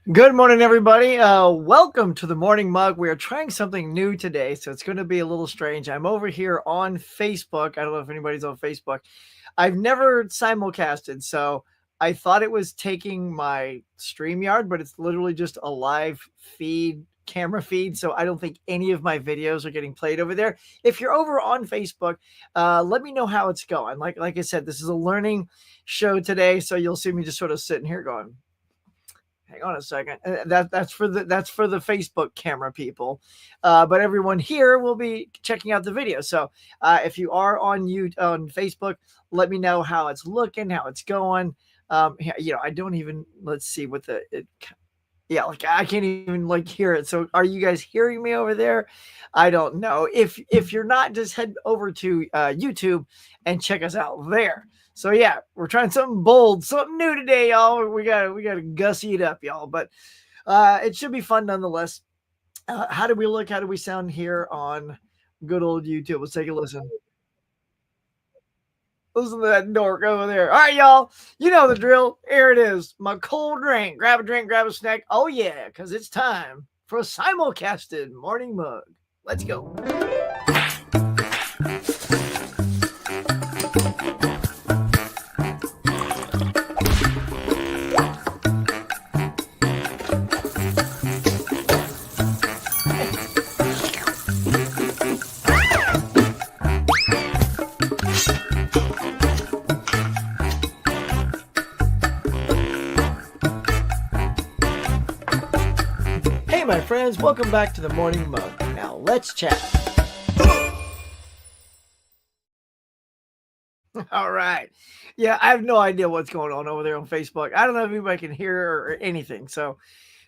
Good morning, everybody. Welcome to the Morning Mug. We are trying something new today, so it's going to be a little strange. I'm over here on Facebook. I don't know if anybody's on Facebook. I've never simulcasted, so I thought it was taking my StreamYard, but it's literally just a live feed, camera feed. So I don't think any of my videos are getting played over there. If you're over on Facebook, let me know how it's going. Like I said, this is a learning show today, so you'll see me just sort of sitting here going, hang on a second. That's for the Facebook camera people, but everyone here will be checking out the video. So if you are on Facebook, let me know how it's looking, how it's going. I don't even let's see what yeah, like I can't even like hear it. So are you guys hearing me over there? I don't know. If you're not, just head over to YouTube and check us out there. So yeah, we're trying something bold, something new today, y'all. We gotta gussy it up, y'all. But it should be fun nonetheless. How do we look? How do we sound here on good old YouTube? Let's take a listen. Listen to that dork over there. All right, y'all. You know the drill. Here it is. My cold drink. Grab a snack. Oh, yeah, because it's time for a simulcasted morning mug. Let's go. Hey, my friends. Welcome back to the morning mug. Now, let's chat. All right. Yeah, I have no idea what's going on over there on Facebook. I don't know if anybody can hear or anything. So,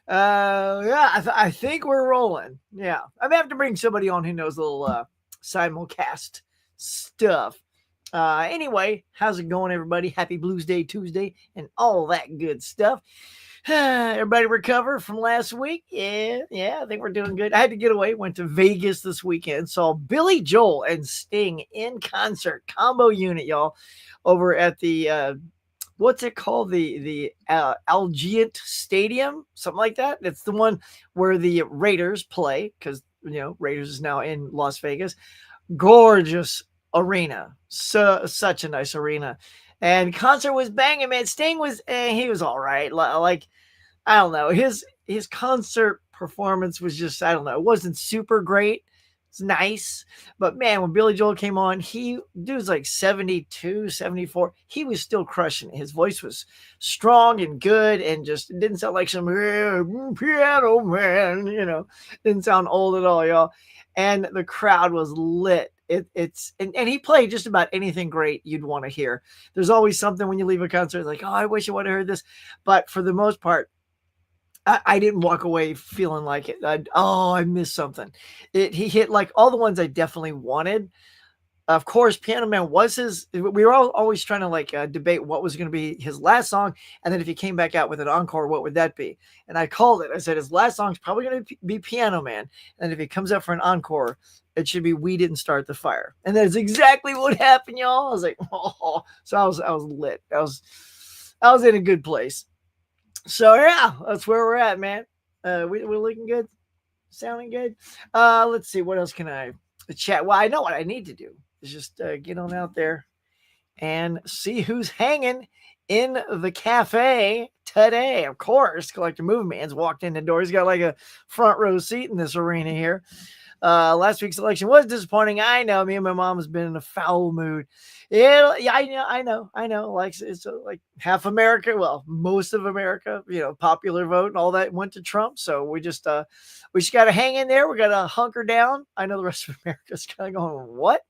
yeah, I think we're rolling. Yeah, I may have to bring somebody on who knows a little simulcast stuff. Anyway, how's it going, everybody? Happy Blues Day Tuesday and all that good stuff. Everybody recover from last week? Yeah, I think we're doing good. I had to get away. Went to Vegas this weekend. Saw Billy Joel and Sting in concert, combo unit, y'all, over at the what's it called? The Allegiant Stadium, something like that. It's the one where the Raiders play because Raiders is now in Las Vegas. Gorgeous arena, so such a nice arena, and concert was banging, man. Sting was he was all right. Like I don't know, his concert performance was just, I don't know, it wasn't super great. It's nice, but man, when Billy Joel came on, he dude's like 72, 74. He was still crushing it. His voice was strong and good, and just didn't sound like some piano man. Didn't sound old at all, y'all. And the crowd was lit. And he played just about anything great you'd want to hear. There's always something when you leave a concert like, oh, I wish I would have heard this. But for the most part, I didn't walk away feeling like it. I missed something. He hit like all the ones I definitely wanted. Of course, Piano Man was his. We were all always trying to debate what was going to be his last song, and then if he came back out with an encore, what would that be? And I called it. I said his last song is probably going to be Piano Man, and if he comes out for an encore, it should be We Didn't Start the Fire. And that's exactly what happened, y'all. I was like, oh, so I was lit. I was in a good place. So yeah, that's where we're at, man. We're looking good, sounding good. Let's see, what else can I chat? Well, I know what I need to do is just get on out there and see who's hanging in the cafe today. Of course, Collector Movie Man's walked in the door. He's got like a front row seat in this arena here. Last week's election was disappointing. I know. Me and my mom has been in a foul mood. Yeah, I know. Like it's like half America, well, most of America, popular vote and all that went to Trump. So we just got to hang in there. We got to hunker down. I know the rest of America's kind of going, what?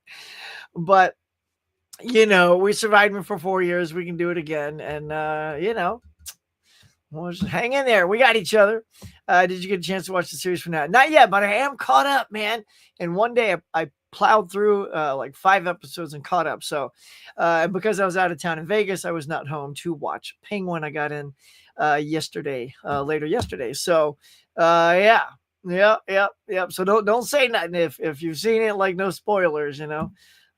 But we survived for 4 years. We can do it again, and we'll just hang in there. We got each other. Did you get a chance to watch the series from now? Not yet, but I am caught up, man. And one day I plowed through like 5 episodes and caught up. So because I was out of town in Vegas, I was not home to watch Penguin. I got in later yesterday. So yeah. So don't say nothing if you've seen it, like no spoilers,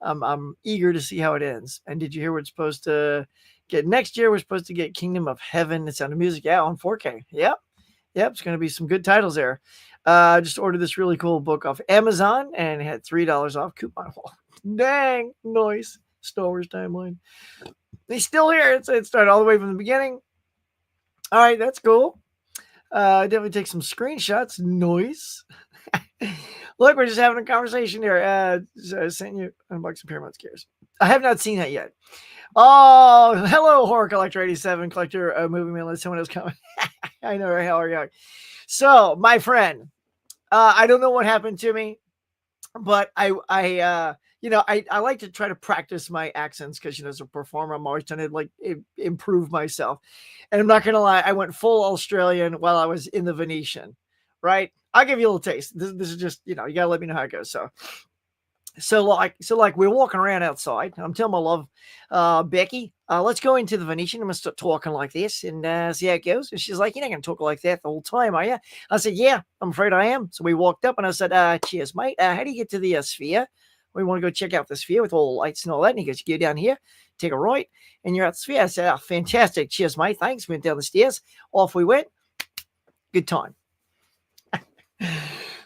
I'm eager to see how it ends. And did you hear what's supposed to get next year? We're supposed to get Kingdom of Heaven. It's on the music, on 4K. Yep. Yep, it's going to be some good titles there. Just ordered this really cool book off Amazon and it had $3 off coupon. Dang, nice. Star Wars timeline. He's still here. It started all the way from the beginning. All right, that's cool. Definitely take some screenshots. Nice. Look, we're just having a conversation here. I sent you Unboxing Paramount Scares. I have not seen that yet. Oh, hello, Horror Collector 87, Collector Movie Man. Let someone else come. I know, right? How are you? So, my friend, I don't know what happened to me, but I like to try to practice my accents because, as a performer, I'm always trying to like improve myself. And I'm not going to lie, I went full Australian while I was in the Venetian, right? I'll give you a little taste. This is just, you got to let me know how it goes. So we're walking around outside. I'm telling my love, Becky, let's go into the Venetian. I'm going to start talking like this and see how it goes. And she's like, you're not going to talk like that the whole time, are you? I said, yeah, I'm afraid I am. So we walked up and I said, cheers, mate. How do you get to the sphere? We want to go check out the sphere with all the lights and all that. And he goes, you go down here, take a right, and you're at the sphere. I said, oh, fantastic. Cheers, mate. Thanks. Went down the stairs. Off we went. Good time.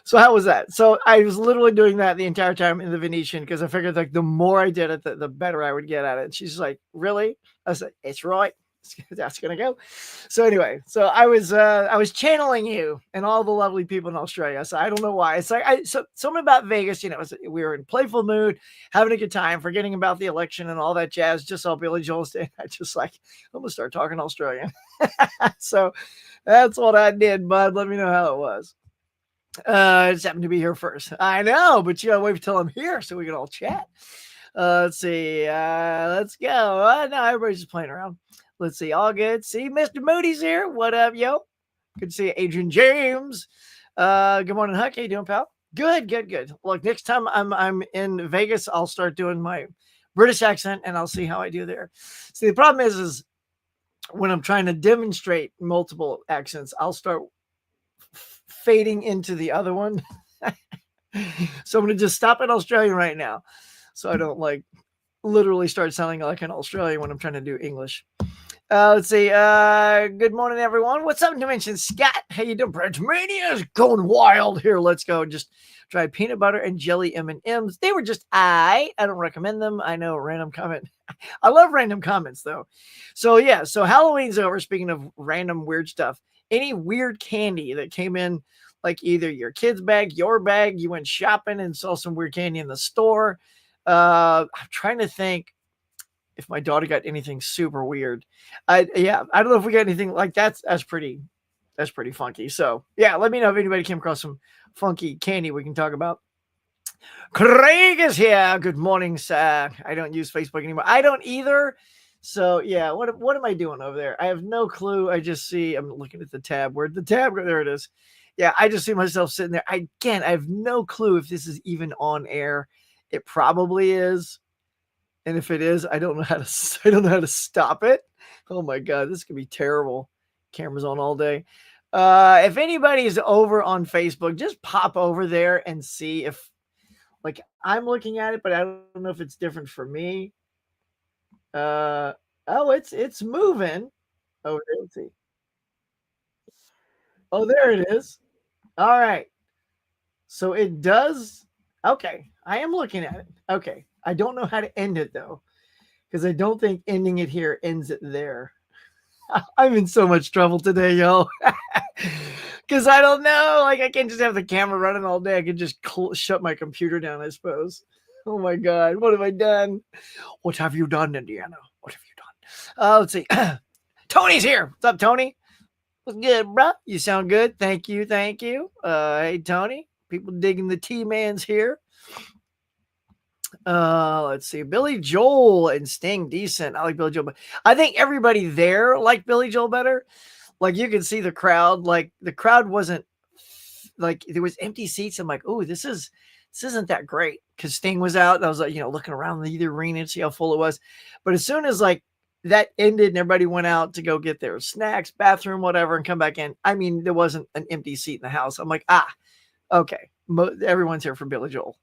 So how was that? So I was literally doing that the entire time in the Venetian because I figured like the more I did it, the better I would get at it. And she's like, really? I said, it's right. That's gonna go. So anyway, so I was channeling you and all the lovely people in Australia. So I don't know why. It's like something about Vegas. We were in playful mood, having a good time, forgetting about the election and all that jazz. Just saw Billy Joel stand. I just like I'm gonna start talking Australian. So that's what I did, bud. Let me know how it was. I just happened to be here first. I know, but you gotta wait until I'm here so we can all chat. Let's see. Let's go. No, everybody's just playing around. Let's see. All good. See, Mr. Moody's here. What up, yo? Good to see you, Adrian James. Good morning, Huck. How you doing, pal? Good. Look, next time I'm in Vegas, I'll start doing my British accent and I'll see how I do there. See, the problem is when I'm trying to demonstrate multiple accents, I'll start fading into the other one. So I'm going to just stop at Australian right now. So I don't like literally start sounding like an Australian when I'm trying to do English. Let's see. Good morning, everyone. What's up, Dimension Scott? How you doing? Bread Mania is going wild here. Let's go. Just try peanut butter and jelly M&Ms. They were just I don't recommend them. I know, random comment. I love random comments though. So yeah. So Halloween's over. Speaking of random weird stuff, any weird candy that came in, like either your kid's bag, your bag, you went shopping and saw some weird candy in the store. I'm trying to think if my daughter got anything super weird. I don't know if we got anything like that. That's pretty funky. So yeah, let me know if anybody came across some funky candy we can talk about. Craig is here. Good morning, sir. I don't use Facebook anymore. I don't either. So yeah, what am I doing over there? I have no clue. I just see, I'm looking at the tab. Where'd the tab go? There it is. Yeah, I just see myself sitting there. I have no clue if this is even on air. It probably is. And if it is, I don't know how to stop it. Oh my God, this could be terrible. Camera's on all day. If anybody's over on Facebook, just pop over there and see if, like, I'm looking at it, but I don't know if it's different for me. Oh, it's moving. Oh, let's see. Oh, there it is. All right. So it does. Okay. I am looking at it. Okay. I don't know how to end it though, because I don't think ending it here ends it there. I'm in so much trouble today, yo. Because I don't know. Like, I can't just have the camera running all day. I could just shut my computer down, I suppose. Oh my God. What have I done? What have you done, Indiana? What have you done? Let's see. Tony's here. What's up, Tony? What's good, bro? You sound good. Thank you. Hey, Tony. People digging the T-Man's here. Let's see. Billy Joel and Sting, decent. I like Billy Joel, but I think everybody there liked Billy Joel better. Like, you can see the crowd. Like, the crowd wasn't like, there was empty seats. I'm like, oh, this isn't that great, because Sting was out. And I was like, looking around the arena to see how full it was. But as soon as like that ended and everybody went out to go get their snacks, bathroom, whatever, and come back in, I mean, there wasn't an empty seat in the house. I'm like, okay, everyone's here for Billy Joel.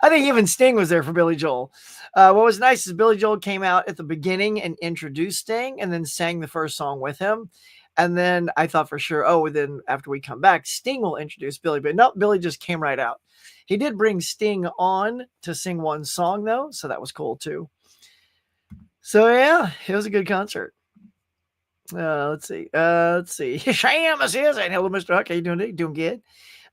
I think even Sting was there for Billy Joel. What was nice is Billy Joel came out at the beginning and introduced Sting and then sang the first song with him. And then I thought for sure, oh, then after we come back, Sting will introduce Billy. But no, Billy just came right out. He did bring Sting on to sing one song, though. So that was cool, too. So, yeah, it was a good concert. Let's see. Shamus is and hello, Mr. Huck. How you doing today? Doing good.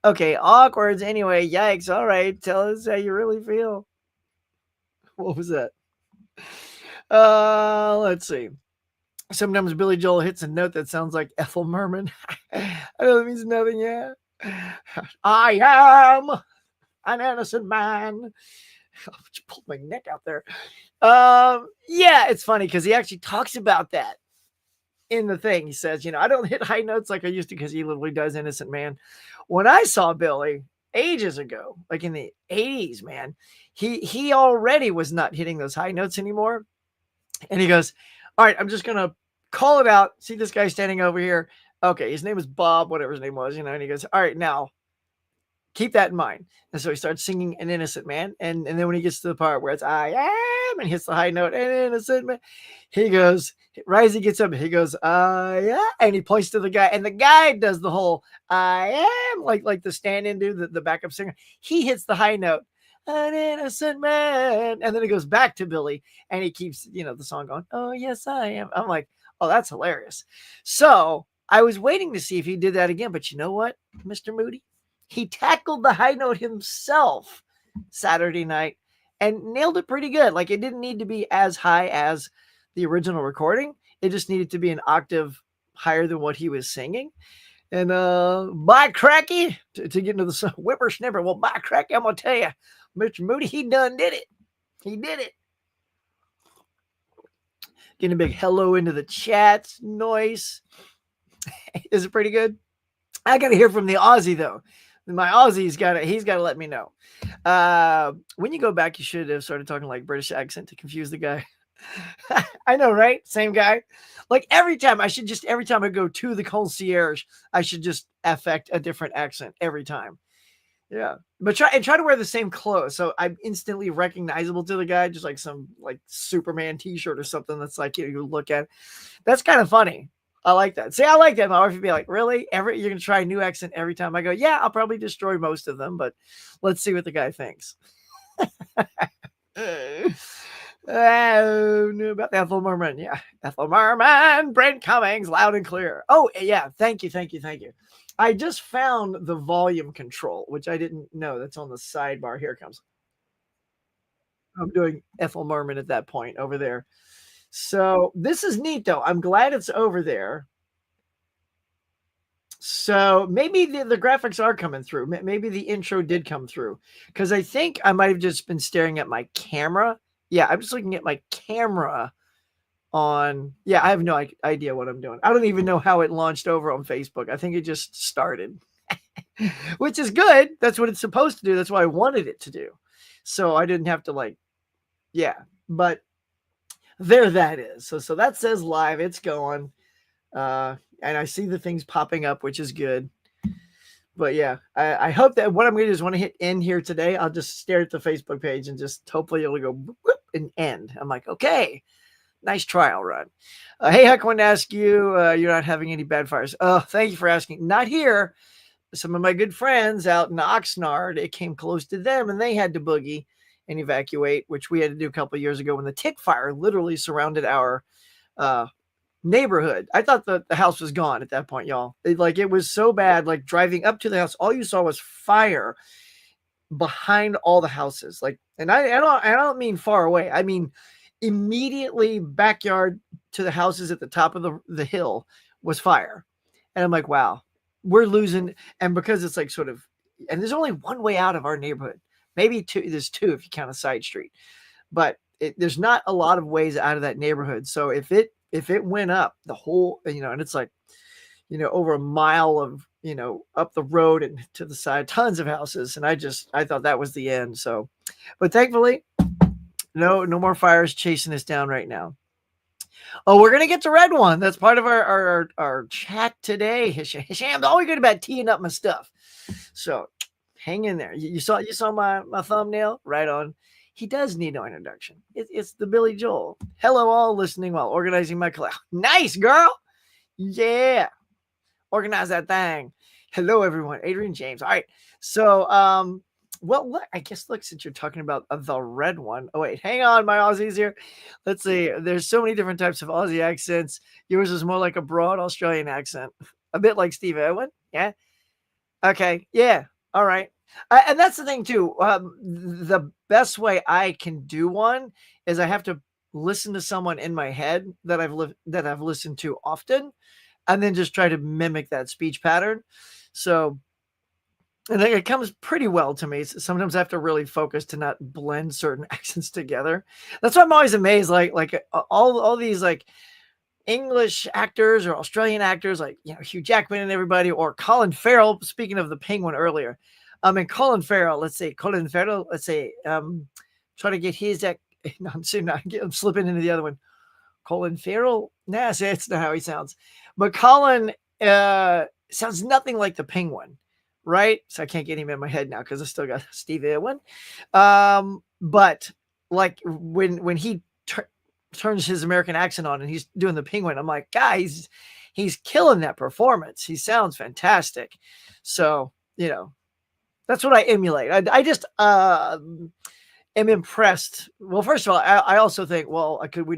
Okay, awkwards. Anyway, yikes. All right, tell us how you really feel. What was that? Let's see. Sometimes Billy Joel hits a note that sounds like Ethel Merman. I know that means nothing. Yeah. I am an innocent man. Just pulled my neck out there. Yeah, it's funny because he actually talks about that in the thing. He says, I don't hit high notes like I used to because he literally does Innocent Man. When I saw Billy ages ago, like in the 80s, man, he already was not hitting those high notes anymore. And he goes, all right, I'm just going to call it out. See this guy standing over here. Okay, his name is Bob, whatever his name was, and he goes, all right, now keep that in mind. And so he starts singing An Innocent Man. And then when he gets to the part where it's I am and hits the high note, An Innocent Man, he goes, Risey gets up, he goes, I am, and he points to the guy, and the guy does the whole I am, like the stand-in dude, the backup singer. He hits the high note, An Innocent Man, and then it goes back to Billy, and he keeps, the song going, oh, yes, I am. I'm like, oh, that's hilarious. So I was waiting to see if he did that again, but you know what, Mr. Moody? He tackled the high note himself Saturday night and nailed it pretty good. Like, it didn't need to be as high as the original recording. It just needed to be an octave higher than what he was singing. And by cracky, to get into the whippersnapper, well, by cracky, I'm going to tell you, Mr. Moody, he done did it. He did it. Getting a big hello into the chat noise. Is it pretty good? I got to hear from the Aussie, though. My Aussie's he's got to let me know. When you go back, you should have started talking like British accent to confuse the guy. I know, right? Same guy. Like every time I go to the concierge, I should just affect a different accent every time. Yeah. But try to wear the same clothes. So I'm instantly recognizable to the guy, just like some like Superman t-shirt or something that's like, you look at. That's kind of funny. I like that. See, I like that. My wife would be like, really? You're going to try a new accent every time? I go, yeah, I'll probably destroy most of them, but let's see what the guy thinks. About Ethel Merman. Yeah. Ethel Merman, Brent Cummings, loud and clear. Oh, yeah. Thank you. I just found the volume control, which I didn't know. That's on the sidebar. Here it comes. I'm doing Ethel Merman at that point over there. So this is neat, though. I'm glad it's over there. So maybe the graphics are coming through. Maybe the intro did come through, because I think I might have just been staring at my camera. Yeah, I'm just looking at my camera on. Yeah, I have no idea what I'm doing. I don't even know how it launched over on Facebook. I think it just started, which is good. That's what it's supposed to do. That's what I wanted it to do. So I didn't have to but there that is. So that says live. It's going. And I see the things popping up, which is good. But yeah, I hope that what I'm going to do is when I hit end here today, I'll just stare at the Facebook page and just hopefully it'll go whoop and end. I'm like, okay, nice trial run. Hey, Huck, I wanted to ask you, you're not having any bad fires. Oh, thank you for asking. Not here. Some of my good friends out in Oxnard, it came close to them and they had to boogie and evacuate, which we had to do a couple of years ago when the tick fire literally surrounded our neighborhood. I thought the house was gone at that point, y'all. It was so bad. Like driving up to the house, all you saw was fire behind all the houses. And I don't mean far away. I mean immediately backyard to the houses at the top of the hill was fire. And I'm like, wow, we're losing. And because it's like sort of, and there's only one way out of our neighborhood. Maybe two. There's two if you count a side street, but there's not a lot of ways out of that neighborhood. So if it went up the whole, and it's like, over a mile of, up the road and to the side, tons of houses. And I thought that was the end. So, but thankfully, no more fires chasing us down right now. Oh, we're going to get to Red One. That's part of our chat today. Hisham's always good about teeing up my stuff. So hang in there. You saw my thumbnail right on. He does need no introduction. It's the Billy Joel. Hello, all listening while organizing my cloud. Nice, girl. Yeah. Organize that thing. Hello, everyone. Adrian James. All right. So, well, look, I guess look, since you're talking about the red one. Oh, wait, hang on, my Aussies here. Let's see. There's so many different types of Aussie accents. Yours is more like a broad Australian accent, a bit like Steve Irwin. Yeah. Okay. Yeah. All right. And that's the thing too. The best way I can do one is I have to listen to someone in my head that I've listened to often, and then just try to mimic that speech pattern. So, and it comes pretty well to me. Sometimes I have to really focus to not blend certain accents together. That's why I'm always amazed. All these like English actors or Australian actors, like Hugh Jackman and everybody, or Colin Farrell. Speaking of the Penguin earlier, and Colin Farrell. Let's say Colin Farrell. Let's say try to get his. No, I'm slipping into the other one. Colin Farrell. Nah, it's not how he sounds. But Colin sounds nothing like the Penguin, right? So I can't get him in my head now because I still got Steve Irwin. But like when he turns his American accent on and he's doing the Penguin, I'm like, guys, he's killing that performance. He sounds fantastic. So, that's what I emulate. I just am impressed. Well, first of all, I also think, well, do we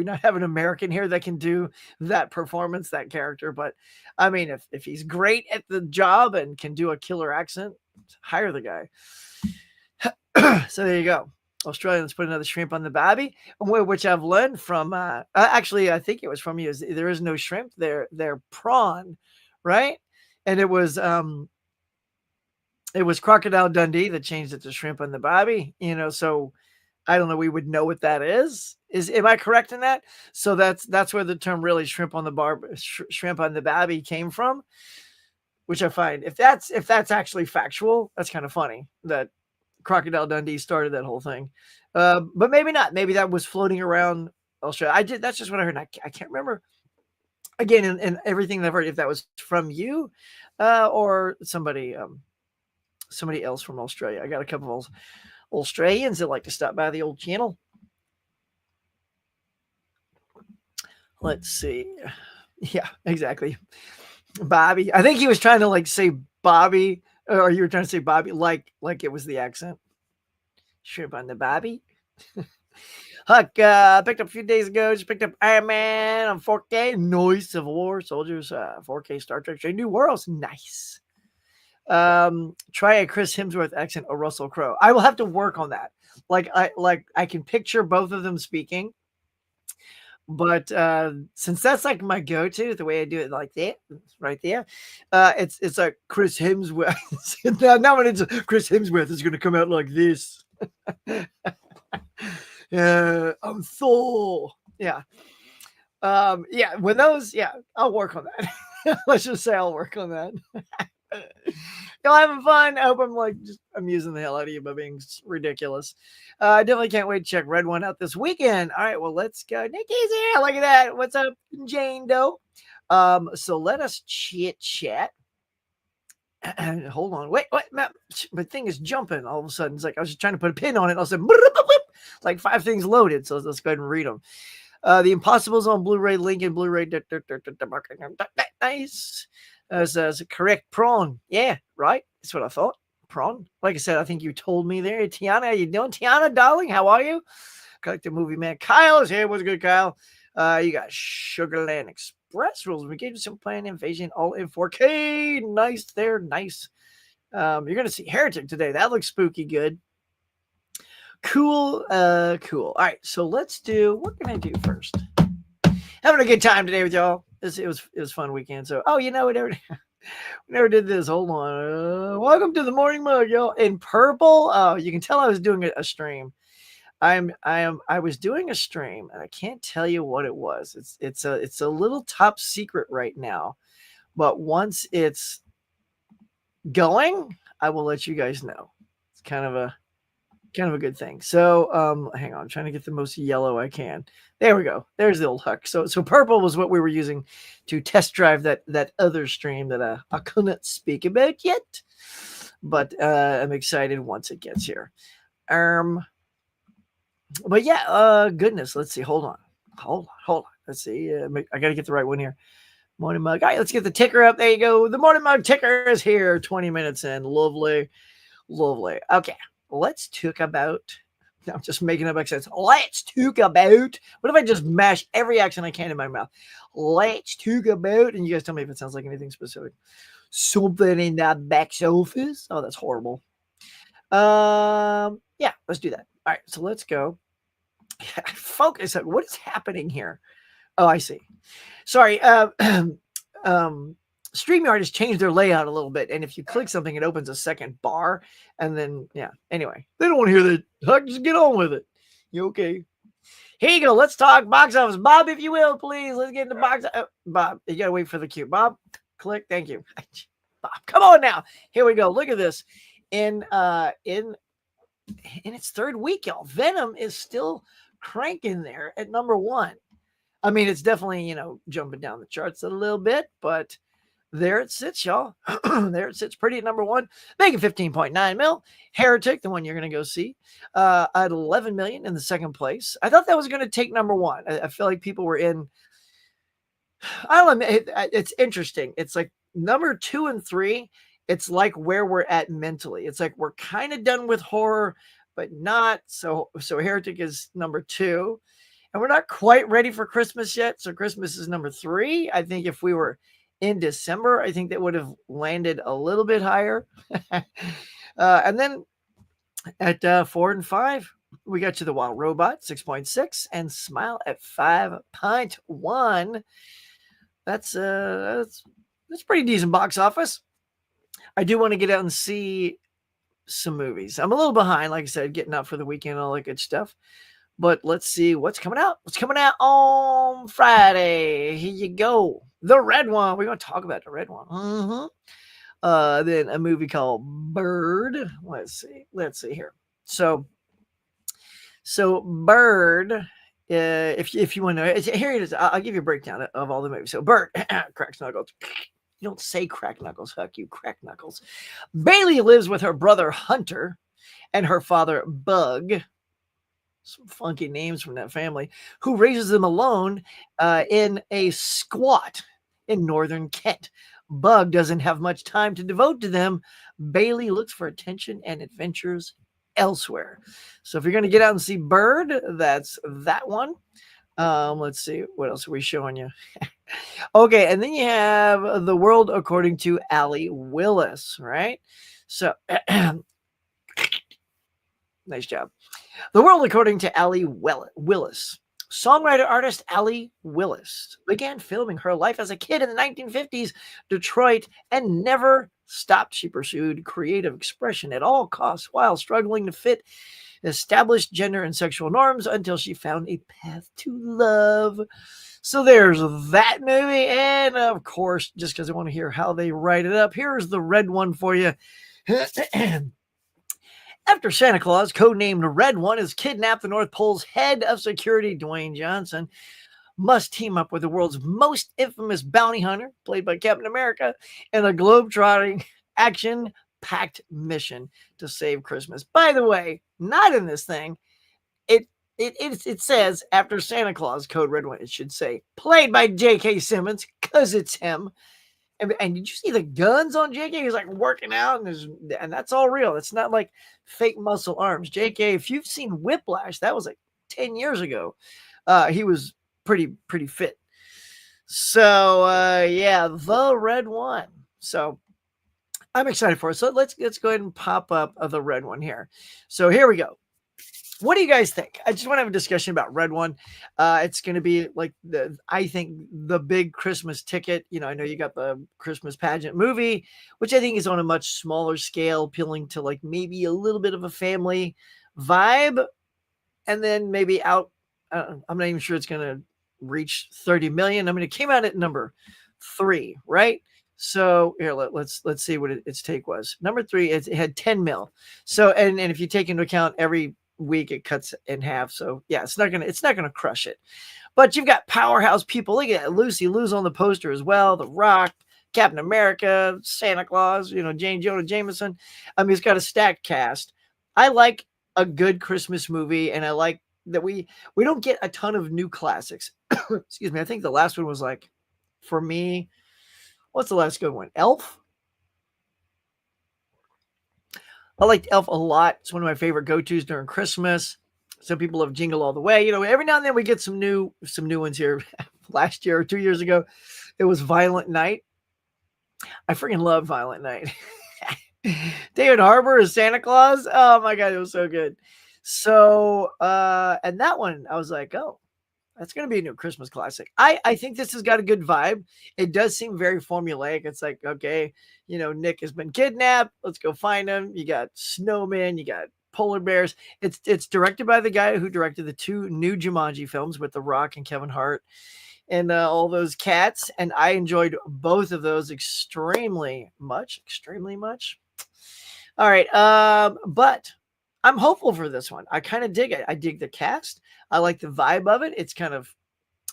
not have an American here that can do that performance, that character? But I mean, if he's great at the job and can do a killer accent, hire the guy. So there you go. Australians put another shrimp on the barbie, which I've learned from. Actually, I think it was from you. There is no shrimp. They're prawn, right? And it was Crocodile Dundee that changed it to shrimp on the barbie. So I don't know. We would know what that is. Am I correct in that? So that's where the term really shrimp on the barbie came from, which I find if that's actually factual, that's kind of funny that Crocodile Dundee started that whole thing. But maybe not. Maybe that was floating around Australia. That's just what I heard. I can't remember. Again, in everything that I've heard, if that was from you or somebody else from Australia. I got a couple of Australians that like to stop by the old channel. Let's see. Yeah, exactly. Bobby. I think he was trying to say Bobby, or you were trying to say Bobby like it was the accent. Shrimp on the Bobby. Huck, picked up a few days ago. Just picked up Iron Man on 4K. Noise Civil War Soldiers. 4K Star Trek. Strange New Worlds. Nice. Try a Chris Hemsworth accent or Russell Crowe. I will have to work on that. I can picture both of them speaking. But since that's like my go-to, the way I do it like that, right there, it's like Chris Hemsworth. now when it's Chris Hemsworth is going to come out like this. I'm Thor. Yeah. Yeah. When those, yeah, I'll work on that. Let's just say I'll work on that. Y'all having fun? I hope I'm just amusing the hell out of you by being ridiculous. I definitely can't wait to check Red One out this weekend. All right, well, let's go. Nikki's here. Look at that. What's up, Jane Doe? So let us chit chat. Hold on. Wait. My thing is jumping all of a sudden. It's like I was just trying to put a pin on it. All of a sudden, like 5 things loaded. So let's go ahead and read them. The Impossible's on Blu-ray. Link in Blu-ray. Nice. As a correct prawn. Yeah, right. That's what I thought. Prawn. Like I said, I think you told me there. Tiana, how you doing? Tiana, darling, how are you? Collect the movie, man. Kyle is here. What's good, Kyle? You got Sugarland Express rules. We gave you some Plan Invasion all in 4K. Nice there. Nice. You're going to see Heretic today. That looks spooky good. Cool. Cool. All right. So let's do, what can I do first? Having a good time today with y'all. It was a fun weekend. So, we never did this. Hold on. Welcome to the morning mug, y'all. In purple. Oh, you can tell I was doing a stream. I was doing a stream, and I can't tell you what it was. It's a little top secret right now, but once it's going, I will let you guys know. It's kind of a good thing. So, hang on, I'm trying to get the most yellow I can. There we go. There's the old Huck. So purple was what we were using to test drive that other stream that I couldn't speak about yet, but I'm excited once it gets here. But yeah, goodness. Let's see. Hold on. Let's see. I got to get the right one here. Morning mug. All right, let's get the ticker up. There you go. The morning mug ticker is here. 20 minutes in. Lovely. Lovely. Okay. Let's talk about. I'm just making up accents. Let's talk about. What if I just mash every accent I can in my mouth? Let's talk about. And you guys tell me if it sounds like anything specific. Something in the box office. Oh, that's horrible. Yeah, let's do that. All right. So let's go. Focus. What is happening here? Oh, I see. Sorry. StreamYard has changed their layout a little bit, and if you click something, it opens a second bar, and then yeah. Anyway, they don't want to hear that. Huck, just get on with it. You okay? Here you go. Let's talk box office, Bob, if you will, please. Let's get into box. Bob, you gotta wait for the cue. Bob, click. Thank you. Bob, come on now. Here we go. Look at this. In its third week, y'all. Venom is still cranking there at number one. I mean, it's definitely, jumping down the charts a little bit, but there it sits, y'all. There it sits pretty at number one, making 15.9 mil. Heretic, the one you're going to go see, at 11 million in the second place. I thought that was going to take number one. I feel like people were in, I don't know, it's interesting. It's like number 2 and 3, it's like where we're at mentally. It's like we're kind of done with horror, but not. So Heretic is number 2. And we're not quite ready for Christmas yet. So Christmas is number 3. I think if we were in December, I think that would have landed a little bit higher. And then at 4 and 5, we got to The Wild Robot, 6.6, and Smile at 5.1. That's pretty decent box office. I do want to get out and see some movies. I'm a little behind, like I said, getting out for the weekend and all that good stuff. But let's see what's coming out. What's coming out on Friday? Here you go. The Red One. We're going to talk about the Red One. Then a movie called Bird. Let's see here. So Bird. If you want to know, here it is. I'll give you a breakdown of all the movies. So Bird cracks knuckles. You don't say crack knuckles, Huck. You crack knuckles. Bailey lives with her brother Hunter and her father Bug. Some funky names from that family, who raises them alone in a squat in northern Kent. Bug doesn't have much time to devote to them. Bailey looks for attention and adventures elsewhere. So if you're going to get out and see Bird, that's that one. Let's see. What else are we showing you? Okay, and then you have The World According to Allie Willis, right? So, nice job. The World According to Allie Willis. Songwriter-artist Allie Willis began filming her life as a kid in the 1950s Detroit and never stopped. She pursued creative expression at all costs while struggling to fit established gender and sexual norms until she found a path to love. So there's that movie. And of course, just because I want to hear how they write it up, here's the Red One for you. After Santa Claus, codenamed Red One, has kidnapped the North Pole's head of security, Dwayne Johnson, must team up with the world's most infamous bounty hunter, played by Captain America, in a globe-trotting, action-packed mission to save Christmas. By the way, not in this thing. It says, after Santa Claus, code Red One, it should say, played by J.K. Simmons, because it's him. And did you see the guns on JK? He's like working out, and that's all real. It's not like fake muscle arms. JK, if you've seen Whiplash, that was like 10 years ago. He was pretty fit. So yeah, the Red One. So I'm excited for it. So let's go ahead and pop up the Red One here. So here we go. What do you guys think? I just want to have a discussion about Red One. It's going to be like I think the big Christmas ticket. I know you got the Christmas pageant movie, which I think is on a much smaller scale, appealing to like maybe a little bit of a family vibe. And then maybe out, I'm not even sure it's going to reach 30 million. I mean, it came out at number 3, right? So here, let's see what its take was. Number 3, it had 10 mil. So, and if you take into account every week it cuts in half, so yeah, it's not gonna crush it. But you've got powerhouse people. Look at Lucy Liu's on the poster as well. The Rock, Captain America, Santa Claus, Jane Jonah Jameson. I mean, it's got a stacked cast. I like a good Christmas movie, and I like that we don't get a ton of new classics. Excuse me. I think the last one was like for me, what's the last good one? Elf. I liked Elf a lot. It's one of my favorite go-tos during Christmas. Some people love Jingle All the Way. Every now and then we get some new ones here. Last year or 2 years ago, it was Violent Night. I freaking love Violent Night. David Harbour as Santa Claus. Oh my god, it was so good. So and that one, I was like, oh, that's gonna be a new Christmas classic. I think this has got a good vibe. It does seem very formulaic. It's like, okay, Nick has been kidnapped. Let's go find him. You got snowmen, you got polar bears. It's directed by the guy who directed the two new Jumanji films with The Rock and Kevin Hart and all those cats. And I enjoyed both of those extremely much. Extremely much. All right. But I'm hopeful for this one. I kind of dig it. I dig the cast. I like the vibe of it. It's kind of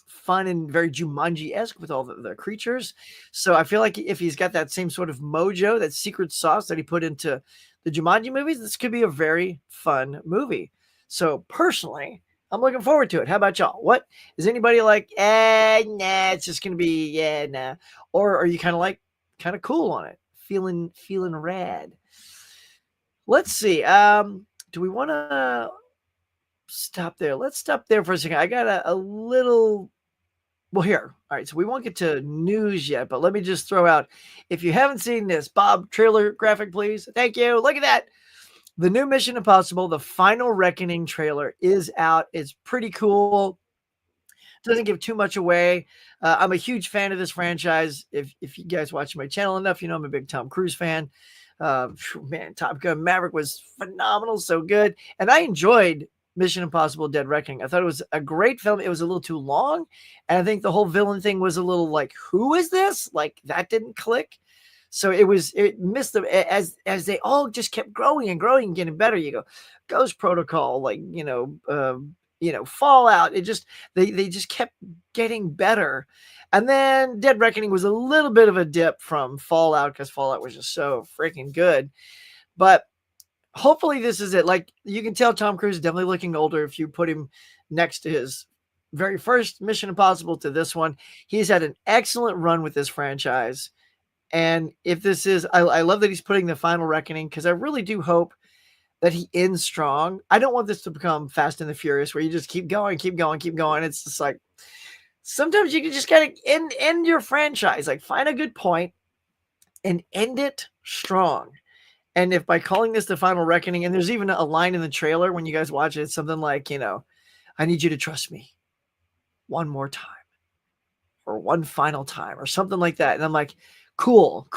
fun and very Jumanji-esque with all the creatures. So I feel like if he's got that same sort of mojo, that secret sauce that he put into the Jumanji movies, this could be a very fun movie. So personally, I'm looking forward to it. How about y'all? What is anybody like? Nah, it's just gonna be nah. Or are you kind of cool on it, feeling rad? Let's see. Do we want to stop there? Let's stop there for a second. I got a little. Well, here. All right. So we won't get to news yet, but let me just throw out. If you haven't seen this, Bob, trailer graphic, please. Thank you. Look at that. The new Mission Impossible, the Final Reckoning trailer is out. It's pretty cool. Doesn't give too much away. I'm a huge fan of this franchise. If you guys watch my channel enough, I'm a big Tom Cruise fan. Man, Top Gun Maverick was phenomenal, so good. And I enjoyed Mission Impossible Dead Reckoning. I thought it was a great film. It was a little too long. And I think the whole villain thing was a little like, who is this? Like, that didn't click. So it missed them as they all just kept growing and growing and getting better. You go, Ghost Protocol, like, Fallout. They just kept getting better. And then Dead Reckoning was a little bit of a dip from Fallout because Fallout was just so freaking good. But hopefully this is it. Like, you can tell Tom Cruise is definitely looking older if you put him next to his very first Mission Impossible to this one. He's had an excellent run with this franchise. And if this is, I love that he's putting the Final Reckoning because I really do hope that he ends strong. I don't want this to become Fast and the Furious where you just keep going, keep going, keep going. It's just like, sometimes you just gotta end your franchise. Like, find a good point and end it strong. And if by calling this the Final Reckoning, and there's even a line in the trailer when you guys watch it, it's something like, I need you to trust me one more time or one final time or something like that. And I'm like, cool.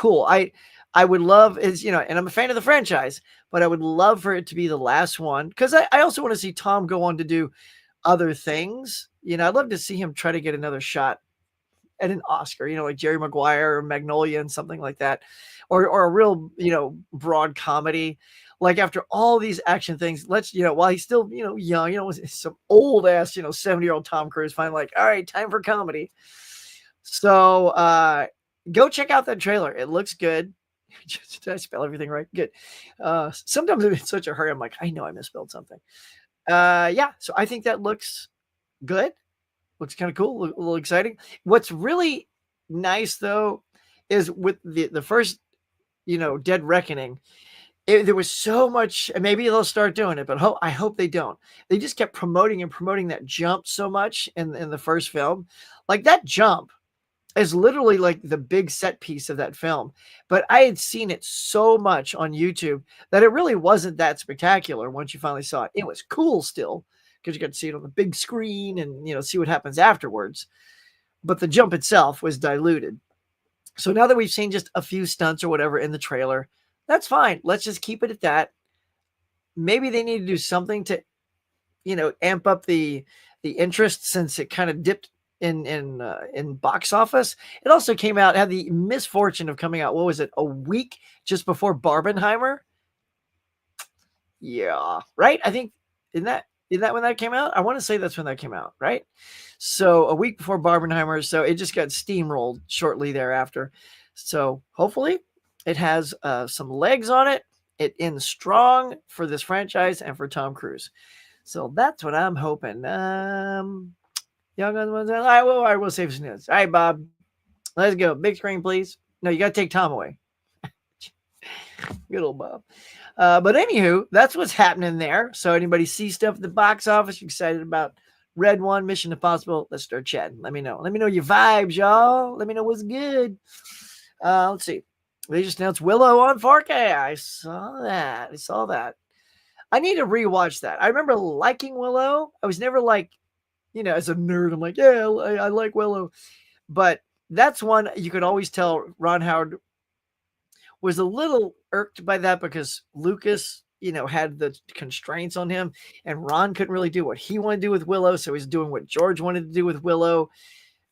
I would love and I'm a fan of the franchise, but I would love for it to be the last one. Cause I also want to see Tom go on to do other things. I'd love to see him try to get another shot at an Oscar, like Jerry Maguire or Magnolia and something like that, or a real, broad comedy. Like, after all these action things, let's, while he's still, young, some old ass, 70-year-old Tom Cruise, finally like, all right, time for comedy. So, go check out that trailer. It looks good. Did I spell everything right? Good. Sometimes I'm in such a hurry. I'm like, I know I misspelled something. Yeah. So I think that looks good. Looks kind of cool. A little exciting. What's really nice though is with the first, Dead Reckoning, there was so much, and maybe they'll start doing it, but I hope they don't. They just kept promoting that jump so much in the first film. Like, that jump is literally like the big set piece of that film. But I had seen it so much on YouTube that it really wasn't that spectacular once you finally saw it. It was cool still because you got to see it on the big screen and, see what happens afterwards. But the jump itself was diluted. So now that we've seen just a few stunts or whatever in the trailer, that's fine. Let's just keep it at that. Maybe they need to do something to, amp up the interest, since it kind of dipped in box office. It also came out, had the misfortune of coming out, what was it, a week just before Barbenheimer? Yeah, right? I think, isn't that when that came out? I want to say that's when that came out, right? So a week before Barbenheimer, so it just got steamrolled shortly thereafter. So hopefully it has some legs on it. It ends strong for this franchise and for Tom Cruise. So that's what I'm hoping. Young ones, I will save some news. All right, Bob. Let's go. Big screen, please. No, you got to take Tom away. Good old Bob. But anywho, that's what's happening there. So anybody see stuff at the box office? You excited about Red One, Mission Impossible? Let's start chatting. Let me know. Let me know your vibes, y'all. Let me know what's good. Let's see. They just announced Willow on 4K. I saw that. I saw that. I need to rewatch that. I remember liking Willow. I was never like, as a nerd, I'm like, yeah, I like Willow. But that's one you could always tell Ron Howard was a little irked by that because Lucas, had the constraints on him, and Ron couldn't really do what he wanted to do with Willow, so he's doing what George wanted to do with Willow,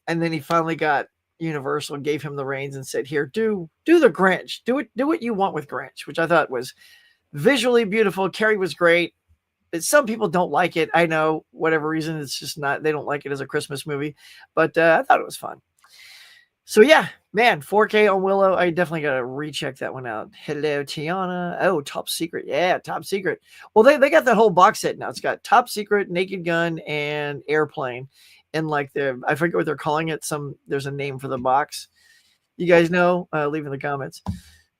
and then he finally got Universal and gave him the reins and said, "Here, do the Grinch, do what you want with Grinch," which I thought was visually beautiful. Carrie was great. Some people don't like it. I know, whatever reason, it's just not. They don't like it as a Christmas movie, but I thought it was fun. So yeah, man, 4K on Willow. I definitely got to recheck that one out. Hello, Tiana. Oh, Top Secret. Yeah, Top Secret. Well, they got that whole box set now. It's got Top Secret, Naked Gun, and Airplane. And like I forget what they're calling it. There's a name for the box. You guys know? Leave in the comments.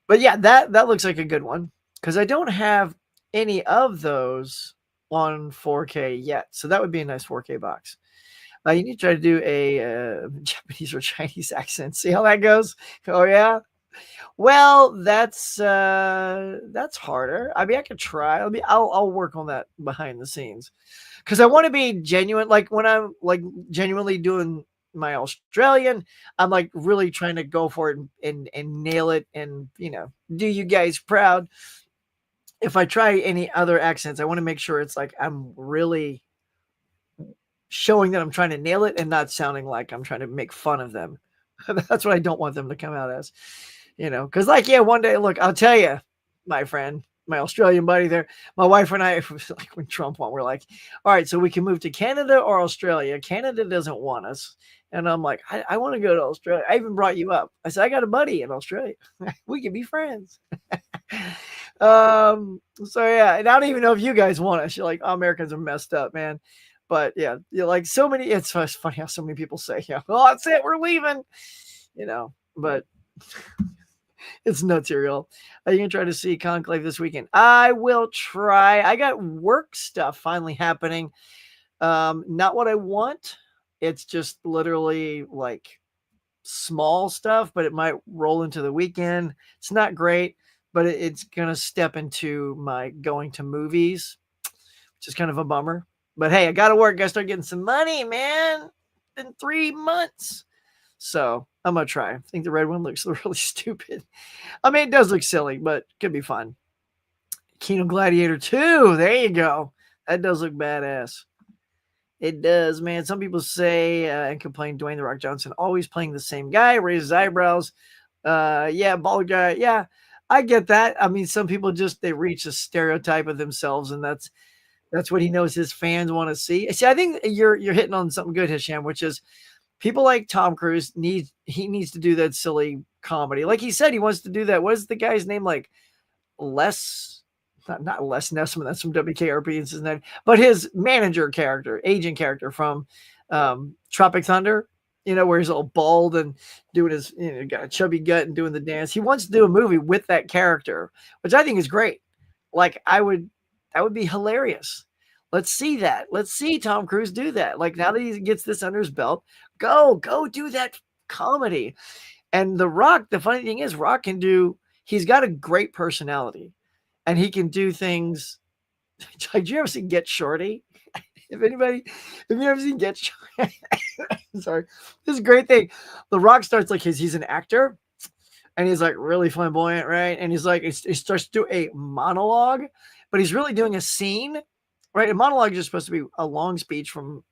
But yeah, that looks like a good one because I don't have any of those on 4K yet. So that would be a nice 4K box. You need to try to do a Japanese or Chinese accent. See how that goes? Oh yeah. Well, that's harder. I mean, I could try. I'll work on that behind the scenes because I want to be genuine. Like when I'm like genuinely doing my Australian, I'm like really trying to go for it and nail it and do you guys proud. If I try any other accents, I want to make sure it's like I'm really showing that I'm trying to nail it and not sounding like I'm trying to make fun of them. That's what I don't want them to come out as, because one day, look, I'll tell you, my friend, my Australian buddy there, my wife and I, like when Trump won, we're like, all right, so we can move to Canada or Australia. Canada doesn't want us. And I'm like, I want to go to Australia. I even brought you up. I said, I got a buddy in Australia. We can be friends. So yeah, and I don't even know if you guys want us. You're like, oh, Americans are messed up, man. But yeah, like so many, it's funny how so many people say, well, that's it, we're leaving, but it's nuts here, y'all. Are you going to try to see Conclave this weekend? I will try. I got work stuff finally happening. Not what I want. It's just literally like small stuff, but it might roll into the weekend. It's not great, but it's going to step into my going to movies, which is kind of a bummer. But hey, I got to work. Got to start getting some money, man. In 3 months. So I'm going to try. I think the red one looks really stupid. I mean, it does look silly, but could be fun. Kino Gladiator 2. There you go. That does look badass. It does, man. Some people say and complain Dwayne "The Rock" Johnson always playing the same guy, raises eyebrows. Yeah, bald guy. Yeah, I get that. I mean, some people they reach a stereotype of themselves, and that's what he knows his fans want to see. See, I think you're hitting on something good, Hisham, which is people like Tom Cruise needs to do that silly comedy. Like he said, he wants to do that. What is the guy's name? Like not Les Nessman. That's from WKRP and his name, but his manager character, agent character from Tropic Thunder. Where he's all bald and doing his, got a chubby gut and doing the dance. He wants to do a movie with that character, which I think is great. Like that would be hilarious. Let's see that. Let's see Tom Cruise do that. Like now that he gets this under his belt, go do that comedy. And The Rock, the funny thing is Rock he's got a great personality and he can do things. Did you ever see Get Shorty? Have you ever seen Get Shorty? Sorry. This is a great thing. The Rock starts like he's an actor and he's like really flamboyant, right? And he's like, he starts to do a monologue, but he's really doing a scene, right? A monologue is just supposed to be a long speech from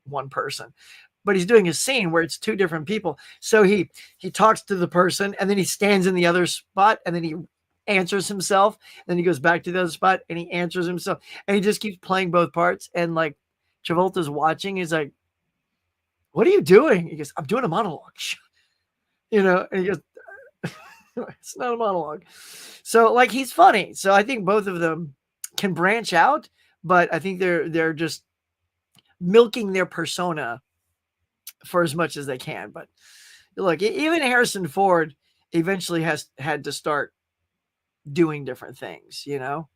one person, but he's doing a scene where it's two different people. So he talks to the person and then he stands in the other spot and then he answers himself. Then he goes back to the other spot and he answers himself and he just keeps playing both parts. And like Travolta's watching, he's like, what are you doing? He goes, I'm doing a monologue, and he goes, it's not a monologue. So like, he's funny. So I think both of them can branch out, but I think they're just milking their persona for as much as they can. But Look, even Harrison Ford eventually has had to start doing different things, you know?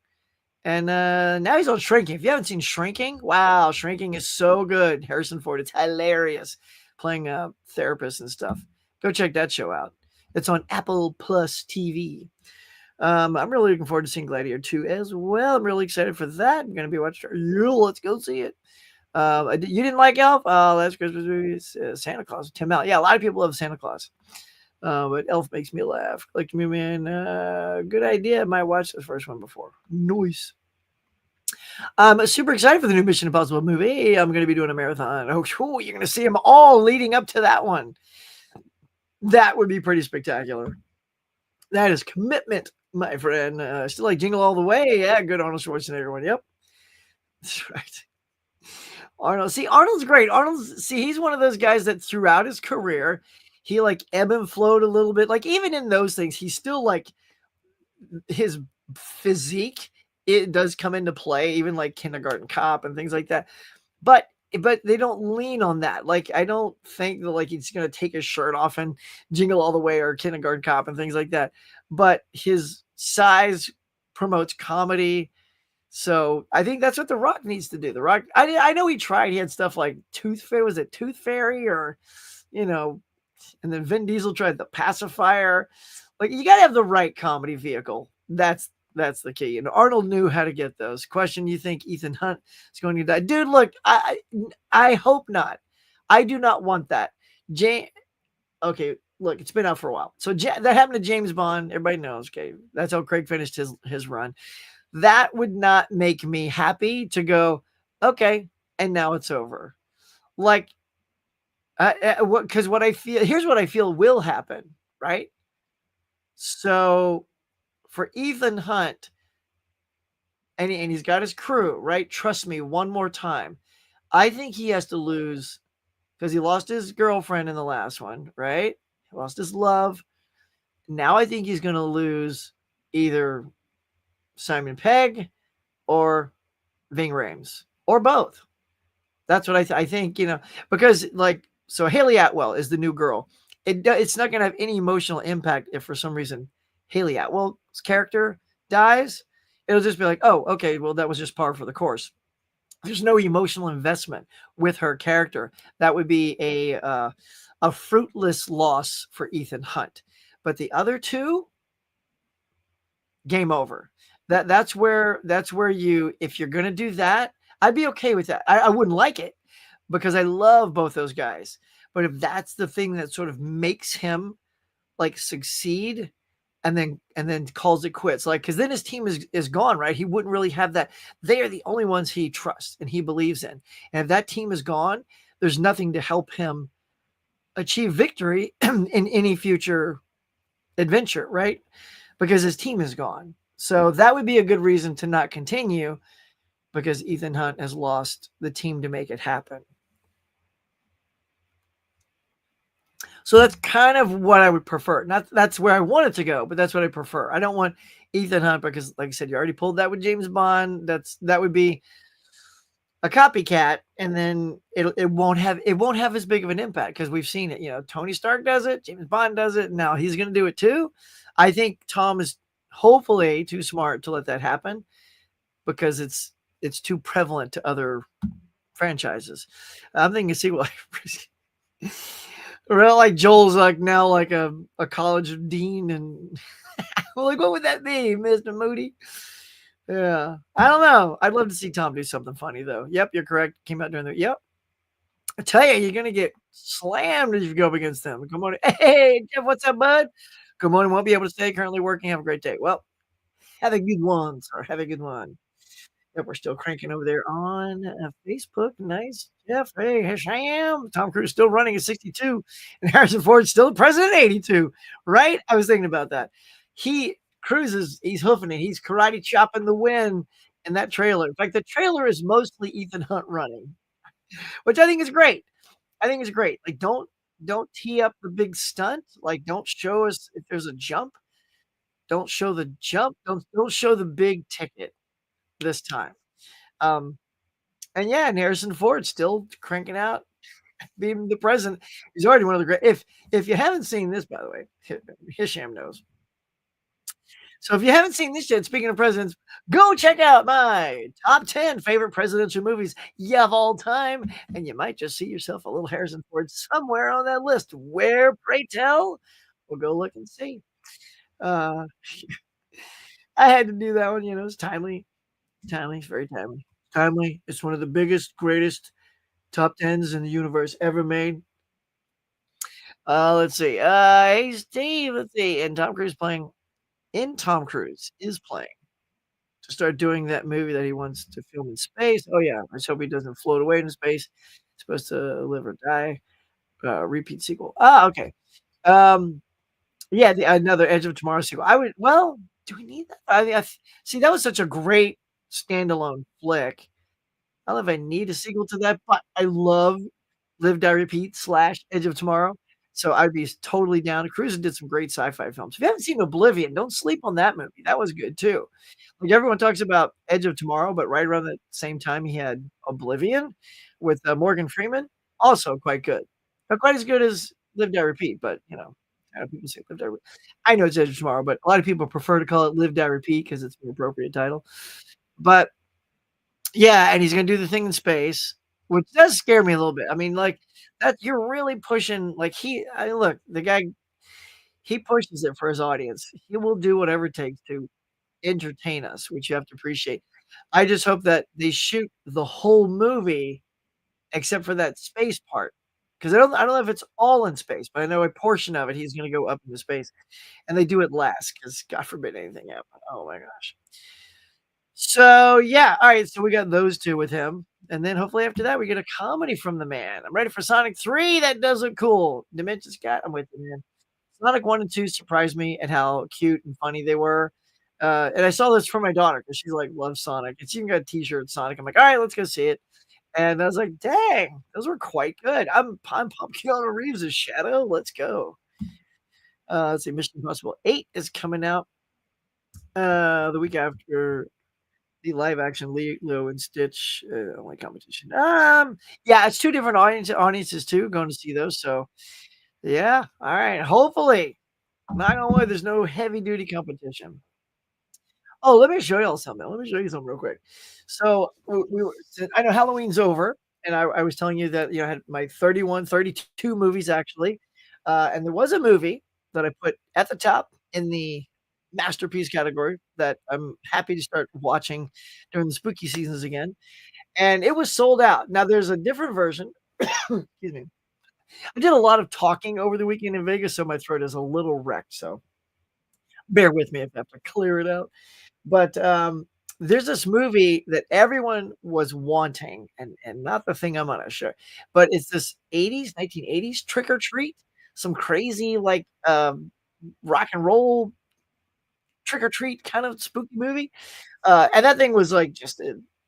And, now he's on Shrinking. If you haven't seen Shrinking, wow, Shrinking is so good. Harrison Ford, it's hilarious playing a therapist and stuff. Go check that show out. It's on Apple Plus TV. I'm really looking forward to seeing Gladiator 2 as well. I'm really excited for that. I'm gonna be watching. Yeah, let's go see it. You didn't like Elf? Oh, that's Christmas movies. Santa Claus, Tim Allen. Yeah, a lot of people love Santa Claus. But Elf makes me laugh. Like me, man. Good idea. Might watch the first one before. Noise. I'm super excited for the new Mission Impossible movie. I'm going to be doing a marathon. Oh, cool. You're going to see them all leading up to that one. That would be pretty spectacular. That is commitment, my friend. Still like Jingle All the Way. Yeah, good Arnold Schwarzenegger one. Yep. That's right. Arnold. See, Arnold's great. He's one of those guys that throughout his career, he like ebb and flowed a little bit. Like even in those things, he's still like his physique. It does come into play, even like Kindergarten Cop and things like that. But they don't lean on that. Like I don't think that like he's gonna take his shirt off and Jingle All the Way or Kindergarten Cop and things like that. But his size promotes comedy. So I think that's what The Rock needs to do. The Rock, I know he tried. He had stuff like Tooth Fairy, was it Tooth Fairy or, you know, and then Vin Diesel tried The Pacifier. Like you got to have the right comedy vehicle. That's the key. And Arnold knew how to get those. Question: you think Ethan Hunt is going to die? Dude, look, I hope not. I do not want that. James. Okay, look, it's been out for a while. So that happened to James Bond. Everybody knows. Okay, that's how Craig finished his run. That would not make me happy to go, okay, and now it's over. Like, because what I feel, here's what I feel will happen, right? So for Ethan Hunt, and he's got his crew, right? Trust me, one more time. I think he has to lose because he lost his girlfriend in the last one, right? He lost his love. Now I think he's going to lose either Simon Pegg or Ving Rhames or both. That's what I think, you know, because like, so Haley Atwell is the new girl. It's not going to have any emotional impact if for some reason Haley Atwell's character dies. It'll just be like, oh, okay, well, that was just par for the course. There's no emotional investment with her character. That would be a fruitless loss for Ethan Hunt. But the other two, game over. That's where you, if you're gonna do that, I'd be okay with that. I wouldn't like it because I love both those guys. But if that's the thing that sort of makes him like succeed and then calls it quits, like because then his team is gone, right? He wouldn't really have that. They are the only ones he trusts and he believes in. And if that team is gone, there's nothing to help him achieve victory in any future adventure, right? Because his team is gone. So that would be a good reason to not continue because Ethan Hunt has lost the team to make it happen. So that's kind of what I would prefer. Not that's where I want it to go, but that's what I prefer. I don't want Ethan Hunt because, like I said, you already pulled that with James Bond. That would be a copycat, and then it won't have as big of an impact because we've seen it. You know, Tony Stark does it, James Bond does it, and now he's going to do it too. I think Tom is hopefully too smart to let that happen because it's too prevalent to other franchises. I'm thinking sequel. Well, like Joel's like now like a college dean, and well, like what would that be, Mr. Moody? Yeah, I don't know. I'd love to see Tom do something funny though. Yep, you're correct. Came out during the yep. I tell you, you're gonna get slammed if you go up against them. Good morning, hey Jeff, what's up, bud? Good morning. Won't be able to stay. Currently working. Have a great day. Well, have a good one, sir. Have a good one. Yep, we're still cranking over there on Facebook. Nice. Jeff, hey, Sam. Tom Cruise still running at 62, and Harrison Ford still the president at 82. Right? I was thinking about that. Cruise he's hoofing it. He's karate chopping the wind in that trailer. In fact, the trailer is mostly Ethan Hunt running, which I think is great. I think it's great. Like, don't tee up the big stunt. Like, don't show us if there's a jump. Don't show the jump. Don't show the big ticket this time. Um, and yeah, and Harrison Ford still cranking out. Being the president, he's already one of the great if you haven't seen this, by the way, Hisham knows. So if you haven't seen this yet, speaking of presidents, go check out my top 10 favorite presidential movies yeah, of all time, and you might just see yourself a little Harrison Ford somewhere on that list. Where, pray tell? We'll go look and see. Uh, I had to do that one, it's timely, it's very timely. Timely, it's one of the biggest, greatest top 10s in the universe ever made. Let's see, hey, Steve, let's see, and Tom Cruise is playing to start doing that movie that he wants to film in space. Oh, yeah, let's hope he doesn't float away into space. He's supposed to live or die. Repeat sequel. Ah, okay. Um, yeah, another Edge of Tomorrow sequel. Do we need that? See, that was such a great standalone flick. I don't know if I need a sequel to that, but I love Live, Die, Repeat / Edge of Tomorrow. So I'd be totally down. Cruise did some great sci-fi films. If you haven't seen Oblivion, don't sleep on that movie. That was good too. Like everyone talks about Edge of Tomorrow, but right around the same time he had Oblivion with Morgan Freeman, also quite good. Not quite as good as Live, Die, Repeat, but people say Live, Die, Repeat. I know it's Edge of Tomorrow, but a lot of people prefer to call it Live, Die, Repeat because it's an appropriate title. But yeah, and he's gonna do the thing in space, which does scare me a little bit. I mean, like, that you're really pushing like, look, the guy, he pushes it for his audience. He will do whatever it takes to entertain us, which you have to appreciate. I just hope that they shoot the whole movie except for that space part, because I don't know if it's all in space, but I know a portion of it, he's gonna go up into space, and they do it last, because God forbid anything happen. Oh my gosh. So, yeah, alright, so we got those 2 with him, and then hopefully after that, we get a comedy from the man. I'm ready for Sonic 3, that does look cool. Dementia Scott, I'm with you, man. Sonic 1 and 2 surprised me at how cute and funny they were, and I saw this for my daughter because she, like, loves Sonic, and she even got a T-shirt Sonic. I'm like, "Alright, let's go see it," and I was like, "Dang, those were quite good." I'm pumped. Keanu Reeves as Shadow, let's go. Let's see, Mission Impossible 8 is coming out, the week after the live action Lilo and Stitch, only competition. Yeah, it's 2 different audiences too going to see those, so yeah, alright, hopefully, knock on wood, there's no heavy duty competition. Oh, let me show y'all something. Let me show you something real quick. So we were I know Halloween's over, and I was telling you that, I had my 31, 32 movies actually, and there was a movie that I put at the top in the masterpiece category that I'm happy to start watching during the spooky seasons again, and it was sold out. Now there's a different version. Excuse me. I did a lot of talking over the weekend in Vegas, so my throat is a little wrecked, so bear with me if I have to clear it out. But, there's this movie that everyone was wanting, and not the thing I'm gonna show, but it's this 1980s Trick or Treat, some crazy, like, rock and roll Trick or Treat kind of spooky movie, and that thing was, like, just,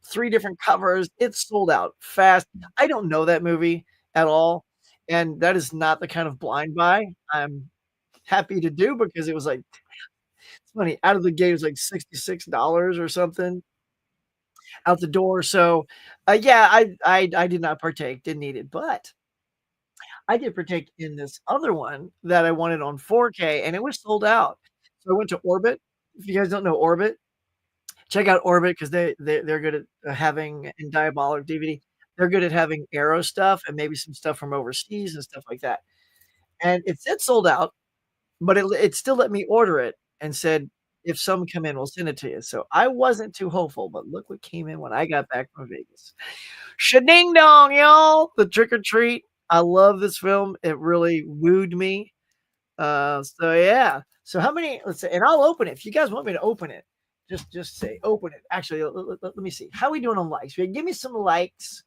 3 different covers. It sold out fast. I don't know that movie at all, and that is not the kind of blind buy I'm happy to do because it was, like, it's funny, out of the gate, it was like $66 or something out the door, so, yeah, I did not partake, didn't need it, but I did partake in this other one that I wanted on 4K, and it was sold out. So I went to Orbit. If you guys don't know Orbit, check out Orbit 'cause they're good at, having and Diabolic DVD. They're good at having Arrow stuff and maybe some stuff from overseas and stuff like that, and it said sold out, but it still let me order it and said, "If some come in, we'll send it to you." So I wasn't too hopeful, but look what came in when I got back from Vegas. Shading dong, y'all! The Trick or Treat. I love this film. It really wooed me. So yeah. So how many let's say and I'll open it. If you guys want me to open it, just say, "Open it." Actually, let me see. How are we doing on likes? Give me some likes.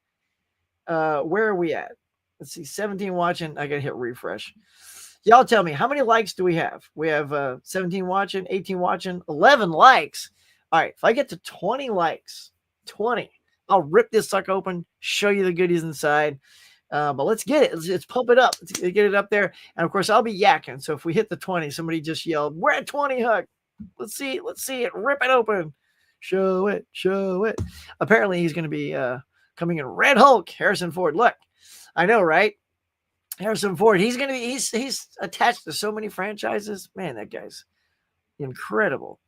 Where are we at? Let's see, 17 watching. I gotta hit refresh. Y'all tell me, how many likes do we have? We have 17 watching, 18 watching, 11 likes. All right, if I get to 20 likes, 20, I'll rip this sucker open, show you the goodies inside. But let's get it. Let's pump it up. Let's get it up there. And of course, I'll be yakking. So if we hit the 20, somebody just yelled, "We're at 20, Huck." Let's see it. Let's see it. Rip it open. Show it. Show it. Apparently, he's going to be coming in Red Hulk, Harrison Ford. Look. I know, right? Harrison Ford. He's attached to so many franchises. Man, that guy's incredible.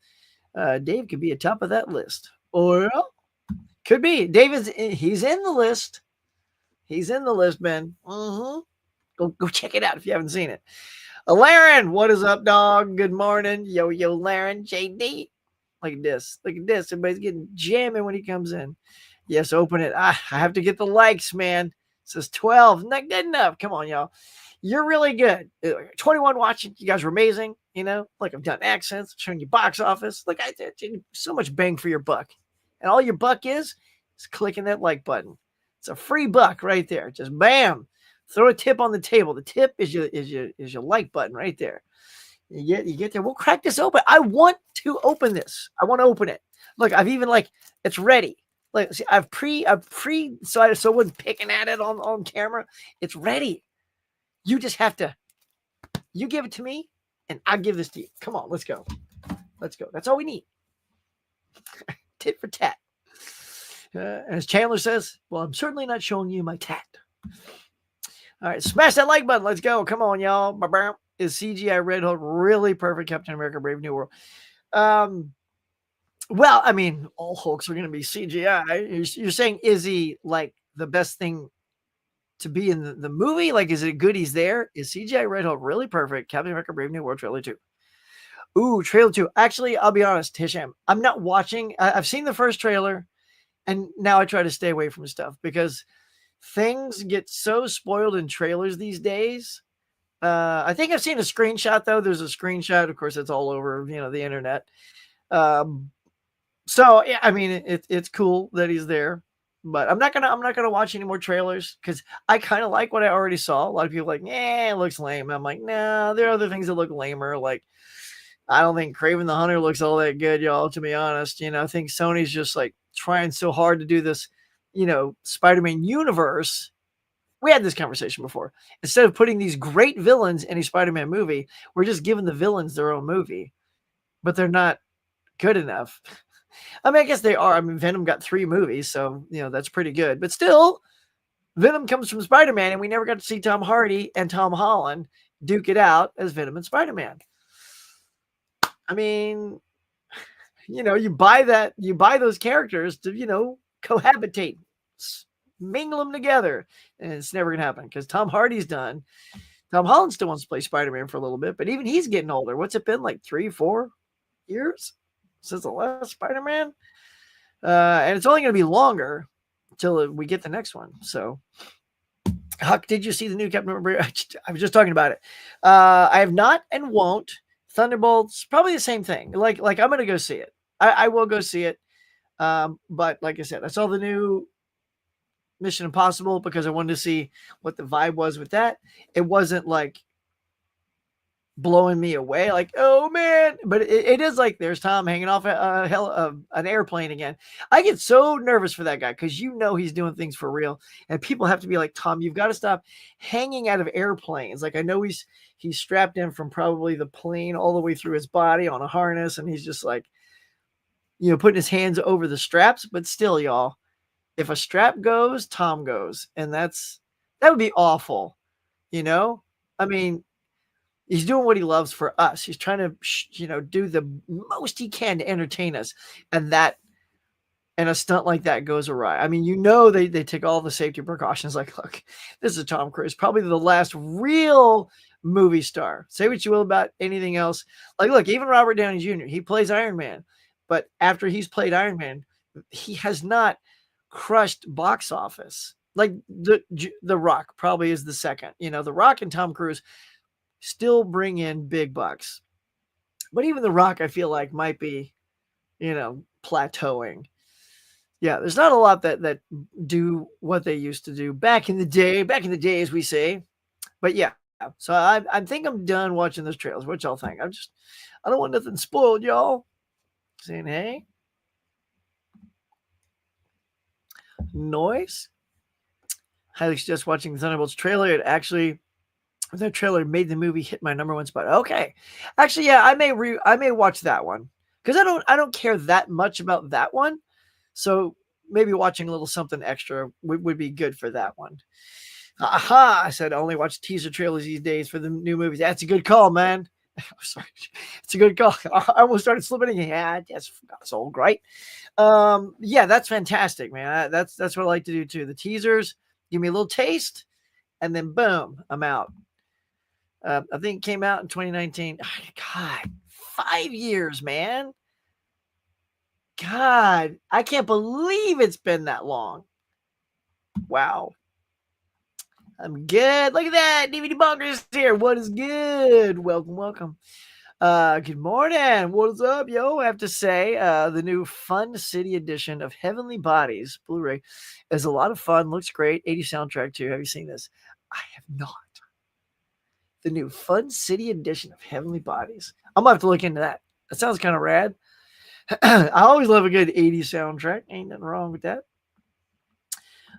Dave could be at top of that list. Or could be. He's in the list. He's in the list, Ben. Go check it out if you haven't seen it. Laren, what is up, dog? Good morning. Yo, Laren, JD. Look at this. Look at this. Everybody's getting jamming when he comes in. Yes, open it. I have to get the likes, man. It says 12. Not good enough. Come on, y'all. You're really good. 21 watching. You guys are amazing. You know, like I've done accents, showing you box office. Like I did so much bang for your buck. And all your buck is clicking that like button. It's a free buck right there. Just bam. Throw a tip on the table. The tip is your like button right there. You get there. We'll crack this open. I want to open this. I want to open it. Look, I've even it's ready. Like, see, I've pre so I wasn't picking at it on camera. It's ready. You just have to. You give it to me, and I'll give this to you. Come on, let's go. Let's go. That's all we need. Tit for tat. As Chandler says, well, I'm certainly not showing you my tat. All right, smash that like button. Let's go. Come on, y'all. Is CGI Red Hulk really perfect Captain America Brave New World? Well, I mean, all Hulks are going to be CGI. You're saying, is he like the best thing to be in the movie? Like, is it good he's there? Is CGI Red Hulk really perfect Captain America Brave New World trailer 2? Ooh, trailer 2. Actually, I'll be honest, Hisham, I'm not watching. I've seen the first trailer, and now I try to stay away from stuff because things get so spoiled in trailers these days. I think I've seen a screenshot, though. There's a screenshot. Of course, it's all over, the internet. So yeah, I mean, it's cool that he's there, but I'm not gonna watch any more trailers because I kind of like what I already saw. A lot of people are like, it looks lame. I'm like, no, there are other things that look lamer. Like, I don't think Kraven the Hunter looks all that good, y'all. To be honest, I think Sony's just like trying so hard to do this, Spider-Man universe. We had this conversation before. Instead of putting these great villains in a Spider-Man movie, we're just giving the villains their own movie, but they're not good enough. I mean, I guess they are. I mean, Venom got 3 movies, so, that's pretty good. But still, Venom comes from Spider-Man, and we never got to see Tom Hardy and Tom Holland duke it out as Venom and Spider-Man. I mean, you buy those characters to, cohabitate, mingle them together, and it's never going to happen because Tom Hardy's done. Tom Holland still wants to play Spider-Man for a little bit, but even he's getting older. What's it been, like 3-4 years since the last Spider-Man? And it's only going to be longer until we get the next one. So, Huck, did you see the new Captain America? I was just talking about it. I have not and won't. Thunderbolts, probably the same thing. Like I'm going to go see it. I will go see it. But like I said, I saw the new Mission Impossible because I wanted to see what the vibe was with that. It wasn't like blowing me away, like, oh man, but it is like there's Tom hanging off an airplane again. I get so nervous for that guy because he's doing things for real, and people have to be like, Tom, you've got to stop hanging out of airplanes. Like, I know he's strapped in from probably the plane all the way through his body on a harness, and he's just like, putting his hands over the straps, but still, y'all, if a strap goes, Tom goes, and that would be awful. I mean, he's doing what he loves for us. He's trying to, do the most he can to entertain us. And a stunt like that goes awry. I mean, they take all the safety precautions. Like, look, this is Tom Cruise, probably the last real movie star. Say what you will about anything else. Like, look, even Robert Downey Jr., he plays Iron Man. But after he's played Iron Man, he has not crushed box office. Like the Rock probably is the second. The Rock and Tom Cruise still bring in big bucks, but even the Rock, I feel like, might be, plateauing. Yeah, there's not a lot that do what they used to do back in the day, as we say. But yeah, so I think I'm done watching those trailers. What y'all think? I don't want nothing spoiled, y'all. Saying hey, noise. Highly suggest watching the Thunderbolts trailer. It actually. That trailer made the movie hit my number 1 spot. Okay, actually, yeah, I may watch that one because I don't care that much about that one. So maybe watching a little something extra would be good for that one. Aha! I said, "I only watch teaser trailers these days for the new movies." That's a good call, man. I'm sorry. It's a good call. I almost started slipping in. Yeah, that's all great. Yeah, that's fantastic, man. That's what I like to do too. The teasers give me a little taste, and then boom, I'm out. I think it came out in 2019. God, 5 years, man. God, I can't believe it's been that long. Wow. I'm good. Look at that. DVD Bunkers here. What is good? Welcome, welcome. Good morning. What is up, yo? I have to say, the new Fun City edition of Heavenly Bodies Blu-ray is a lot of fun. Looks great. 80s soundtrack too. Have you seen this? I have not. The new Fun City edition of Heavenly Bodies. I'm gonna have to look into that. That sounds kind of rad. I always love a good 80s soundtrack. Ain't nothing wrong with that.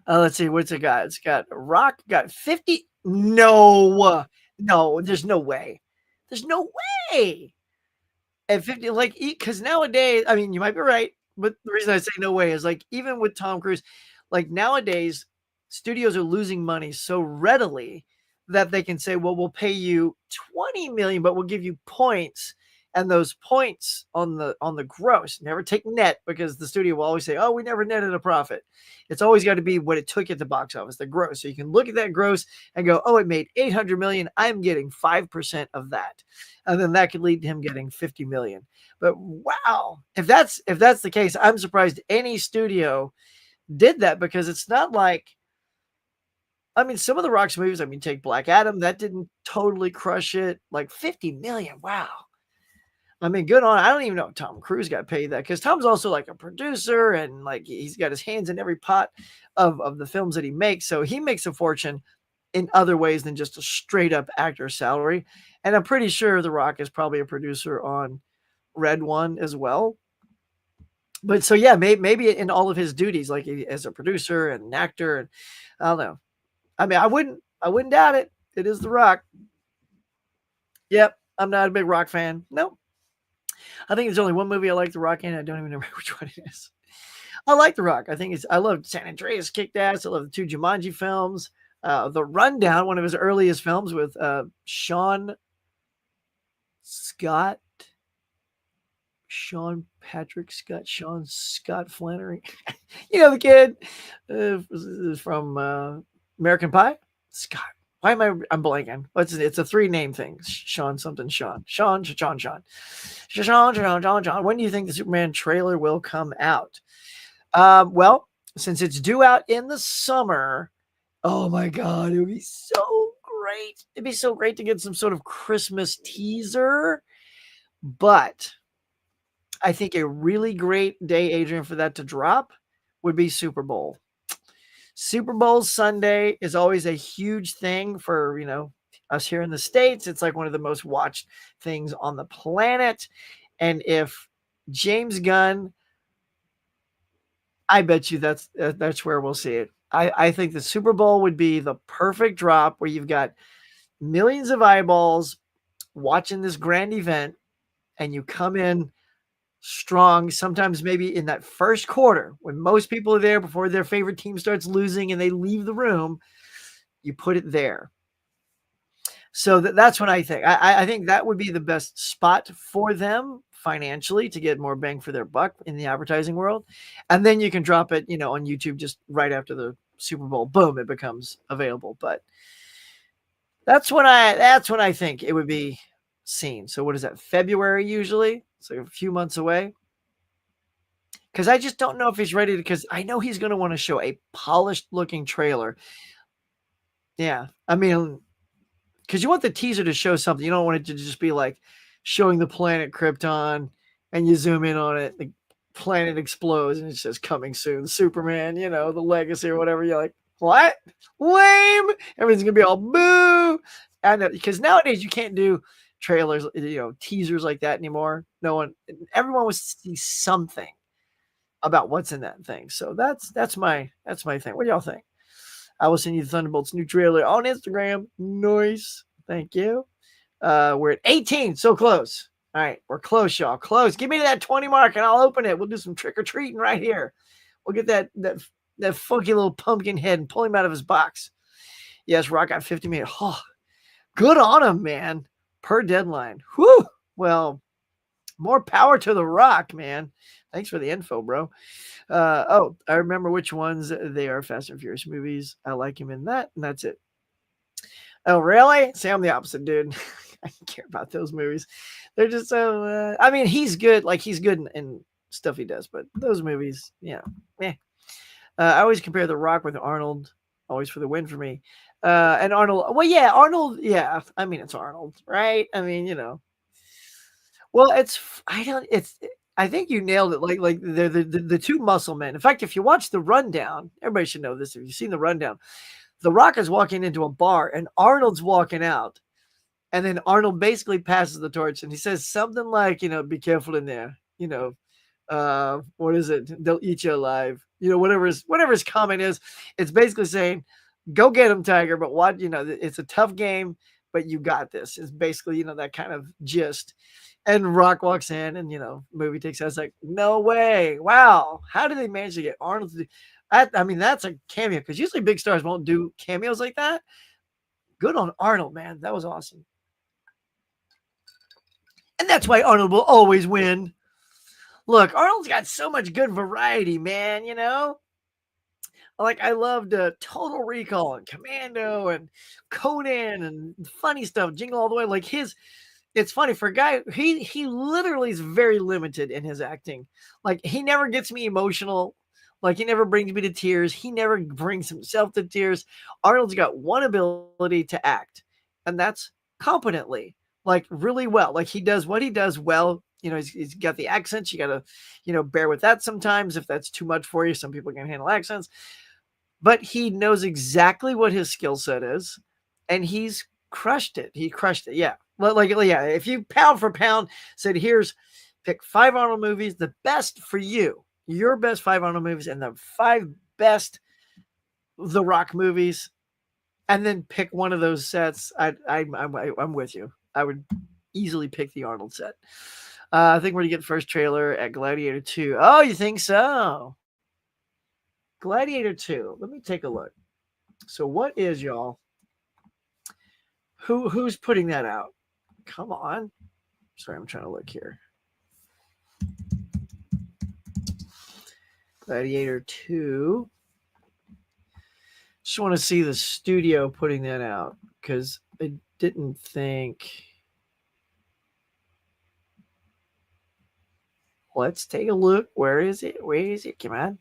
Let's see, what's it got? It's got rock, got 50. No, no, there's no way. There's no way. At 50, like, because nowadays, I mean, you might be right, but the reason I say no way is like, even with Tom Cruise, like nowadays, studios are losing money so readily that they can say, well, we'll pay you 20 million, but we'll give you points. And those points on the gross, never take net, because the studio will always say, oh, we never netted a profit. It's always got to be what it took at the box office, the gross. So you can look at that gross and go, oh, it made 800 million. I'm getting 5% of that. And then that could lead to him getting 50 million. But wow, if that's the case, I'm surprised any studio did that, because it's not like, I mean, some of the Rock's movies, I mean, take Black Adam, that didn't totally crush it. Like 50 million. Wow. I mean, good on. I don't even know if Tom Cruise got paid that, because Tom's also like a producer, and like he's got his hands in every pot of the films that he makes. So he makes a fortune in other ways than just a straight up actor salary. And I'm pretty sure The Rock is probably a producer on Red One as well. But so yeah, maybe in all of his duties, like as a producer and an actor, and I don't know. I mean, I wouldn't doubt it. It is The Rock. Yep, I'm not a big Rock fan. Nope. I think there's only one movie I like The Rock in. I don't even remember which one it is. I like The Rock. I love San Andreas, kicked ass. I love the two Jumanji films. The Rundown, one of his earliest films with Sean Scott, Sean Patrick Scott, Sean Scott Flannery. You know the kid from American Pie? Scott. Why am I'm blanking? It's a 3-name thing. Sean something Sean. Sean. When do you think the Superman trailer will come out? Well, since it's due out in the summer, oh my God, it would be so great. It'd be so great to get some sort of Christmas teaser. But I think a really great day, Adrian, for that to drop would be Super Bowl. Super Bowl Sunday is always a huge thing for, us here in the States. It's like one of the most watched things on the planet. And if James Gunn, I bet you that's where we'll see it. I think the Super Bowl would be the perfect drop, where you've got millions of eyeballs watching this grand event, and you come in strong, sometimes maybe in that first quarter when most people are there before their favorite team starts losing and they leave the room. You put it there. So that's what I think. I think that would be the best spot for them financially to get more bang for their buck in the advertising world. And then you can drop it, on YouTube just right after the Super Bowl. Boom, it becomes available. But that's when I think it would be seen. So what is that? February usually? So a few months away. Because I just don't know if he's ready, because I know he's going to want to show a polished looking trailer. Yeah. I mean, because you want the teaser to show something. You don't want it to just be like showing the planet Krypton, and you zoom in on it, the planet explodes, and it says coming soon, Superman, the legacy or whatever. You're like, what? Lame. Everything's going to be all boo. And because nowadays you can't do trailers, teasers like that anymore. Everyone wants to see something about what's in that thing. So that's my thing. What do y'all think? I will send you the Thunderbolts new trailer on Instagram. Nice. Thank you. We're at 18. So close. All right. We're close, y'all. Close. Give me that 20 mark and I'll open it. We'll do some trick-or-treating right here. We'll get that funky little pumpkin head and pull him out of his box. Yes, Rock got 50 million. Oh, good on him, man. Per deadline. Whew. Well, more power to the Rock, man. Thanks for the info, bro. Oh, I remember which ones they are. Fast and Furious movies. I like him in that, and that's it. Oh, really? See, I'm the opposite, dude. I don't care about those movies. They're just so. I mean, he's good. Like he's good in stuff he does, but those movies, yeah, eh. I always compare The Rock with Arnold. Always for the win for me. And Arnold. Well, yeah, Arnold. Yeah, I mean, it's Arnold, right? I mean, well, I don't. I think you nailed it. Like they're the two muscle men. In fact, if you watch the rundown, everybody should know this. If you've seen the rundown, The Rock is walking into a bar and Arnold's walking out. And then Arnold basically passes the torch and he says something like, be careful in there. What is it? They'll eat you alive. Whatever his comment is, it's basically saying, go get him, Tiger. But it's a tough game, but you got this. It's basically, that kind of gist. And Rock walks in and, movie takes out. It's like, no way. Wow. How did they manage to get Arnold to do I mean, that's a cameo because usually big stars won't do cameos like that. Good on Arnold, man. That was awesome. And that's why Arnold will always win. Look, Arnold's got so much good variety, man, Like, I loved Total Recall and Commando and Conan and funny stuff, Jingle All the Way. Like, it's funny for a guy, he literally is very limited in his acting. Like, he never gets me emotional. Like, he never brings me to tears. He never brings himself to tears. Arnold's got one ability to act, and that's competently, like really well. Like he does what he does well. He's got the accents. You got to, bear with that sometimes if that's too much for you. Some people can handle accents, but he knows exactly what his skill set is, and he's crushed it. He crushed it. Yeah. Yeah. If you pound for pound said, pick 5 Arnold movies, the best for you, your best 5 Arnold movies, and the 5 best The Rock movies, and then pick one of those sets. I'm with you. I would easily pick the Arnold set. I think we're going to get the first trailer at Gladiator 2. Oh, you think so? Gladiator 2. Let me take a look. So what is, y'all? Who's putting that out? Come on. Sorry, I'm trying to look here. Gladiator 2. Just want to see the studio putting that out because I didn't think. Let's take a look. Where is it? Where is it? Come on.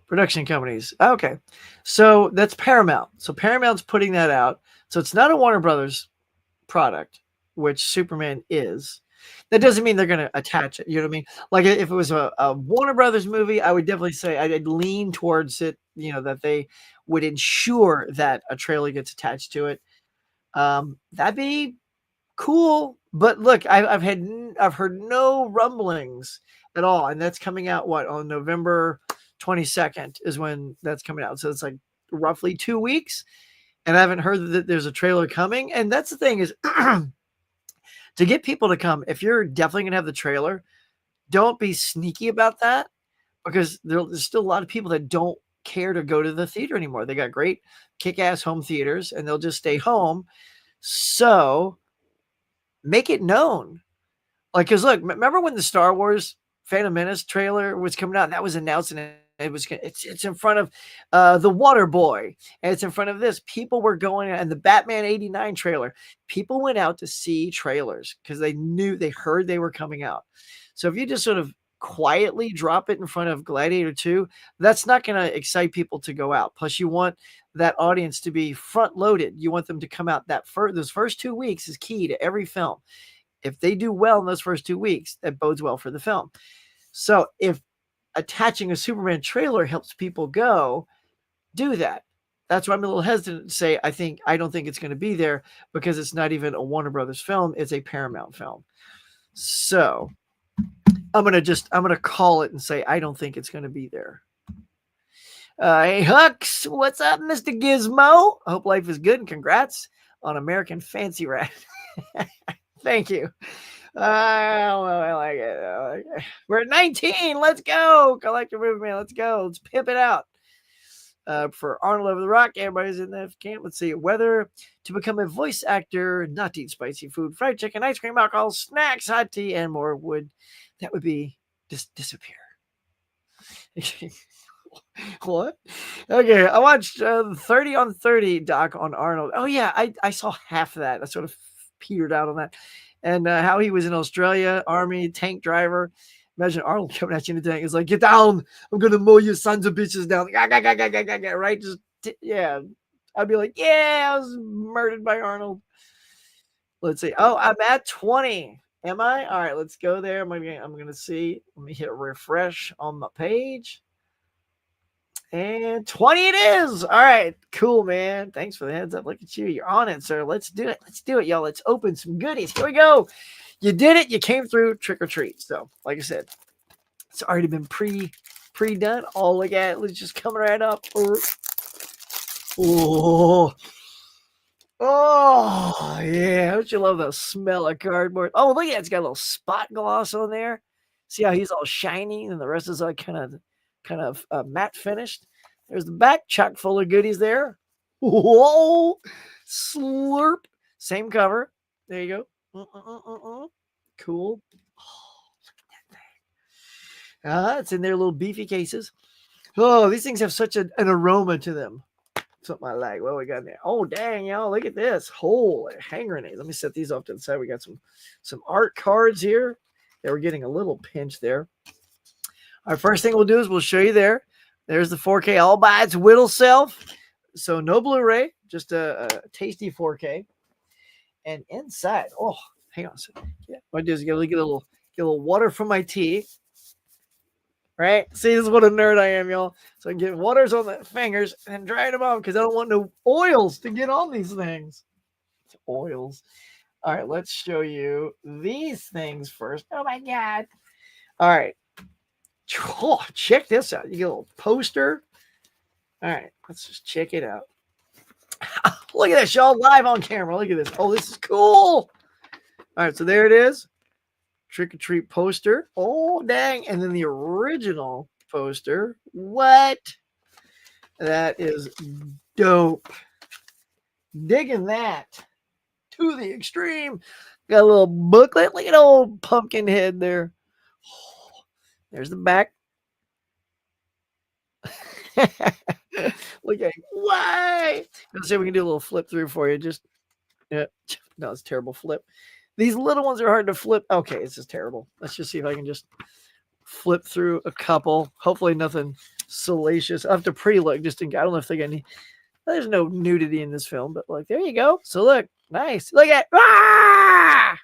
Production companies. Okay. So that's Paramount. So Paramount's putting that out. So it's not a Warner Brothers product, which Superman is. That doesn't mean they're going to attach it. You know what I mean? Like if it was a Warner Brothers movie, I would definitely say I'd lean towards it, that they would ensure that a trailer gets attached to it. That'd be cool. But look, I've heard no rumblings at all. And that's coming out, on November 22nd is when that's coming out. So it's like roughly 2 weeks. And I haven't heard that there's a trailer coming. And that's the thing is to get people to come, if you're definitely going to have the trailer, don't be sneaky about that because there's still a lot of people that don't care to go to the theater anymore. They got great kick-ass home theaters and they'll just stay home. So make it known. Like, because look, remember when the Star Wars Phantom Menace trailer was coming out? That was announced and it's in front of the Water Boy, and it's in front of this. People were going, and the Batman '89 trailer. People went out to see trailers because they heard they were coming out. So if you just sort of quietly drop it in front of Gladiator 2, that's not going to excite people to go out. Plus, you want that audience to be front loaded. You want them to come out those first 2 weeks is key to every film. If they do well in those first 2 weeks, that bodes well for the film. So if attaching a Superman trailer helps people go, do that. That's why I'm a little hesitant to say I don't think it's going to be there because it's not even a Warner Brothers film. It's a Paramount film. So I'm going to call it and say I don't think it's going to be there. Hey, Hux, what's up, Mr. Gizmo? I hope life is good and congrats on American Fancy Rat. Thank you. I like it. We're at 19. Let's go. Collector Movement. Let's go. Let's pimp it out. For Arnold over the Rock, everybody's in that camp. Let's see. Whether to become a voice actor, not to eat spicy food, fried chicken, ice cream, alcohol, snacks, hot tea, and more would just disappear. What? Okay, I watched the 30 on 30 doc on Arnold. Oh yeah, I saw half of that. I sort of petered out on that. And how he was in Australia, Army, tank driver. Imagine Arnold coming at you in the tank. It's like, get down. I'm going to mow you sons of bitches down. Right? Just, yeah. I'd be like, yeah, I was murdered by Arnold. Let's see. Oh, I'm at 20. Am I? All right, let's go there. I'm going to see. Let me hit refresh on my page. And 20 it is. All right, cool, man. Thanks for the heads up. Look at you. You're on it, sir. Let's do it. Let's do it, y'all. Let's open some goodies. Here we go. You did it. You came through trick or treat. So, like I said, it's already been pre-done. Oh, look at it. It's just coming right up. Oh, yeah. Don't you love the smell of cardboard? Oh, look at it. It's got a little spot gloss on there. See how he's all shiny and the rest is like kind of matte finished. There's the back, chock full of goodies there. Whoa, slurp. Same cover. There you go. Cool. Oh, look at that thing. It's in their little beefy cases. Oh, these things have such an aroma to them. Something I like. What we got there? Oh, dang, y'all. Look at this. Holy hand grenades. Let me set these off to the side. We got some art cards here. Yeah, we're getting a little pinch there. Our first thing we'll do is we'll show you there. There's the 4K all by its whittle self. So no Blu-ray, just a tasty 4K. And inside, oh, hang on a second. Yeah, what I do is get a little water from my tea. Right? See, this is what a nerd I am, y'all. So I can get waters on the fingers and dry them off because I don't want no oils to get on these things. It's oils. All right, let's show you these things first. Oh my God. All right. Oh, check this out. You get a little poster. All right, let's just check it out. Look at this, y'all, live on camera. Look at this. Oh, this is cool. All right, so there it is. Trick or treat poster. Oh, dang. And then the original poster. What? That is dope. Digging that to the extreme. Got a little booklet. Look at old pumpkin head there. Oh, there's the back. Look at why. Let's see if we can do a little flip through for you. Just yeah, no, it's terrible flip. These little ones are hard to flip. Okay, this is terrible. Let's just see if I can just flip through a couple. Hopefully nothing salacious. I have to pre-look just in. I don't know if they got any. There's no nudity in this film, but like there you go. So look, nice. Look at that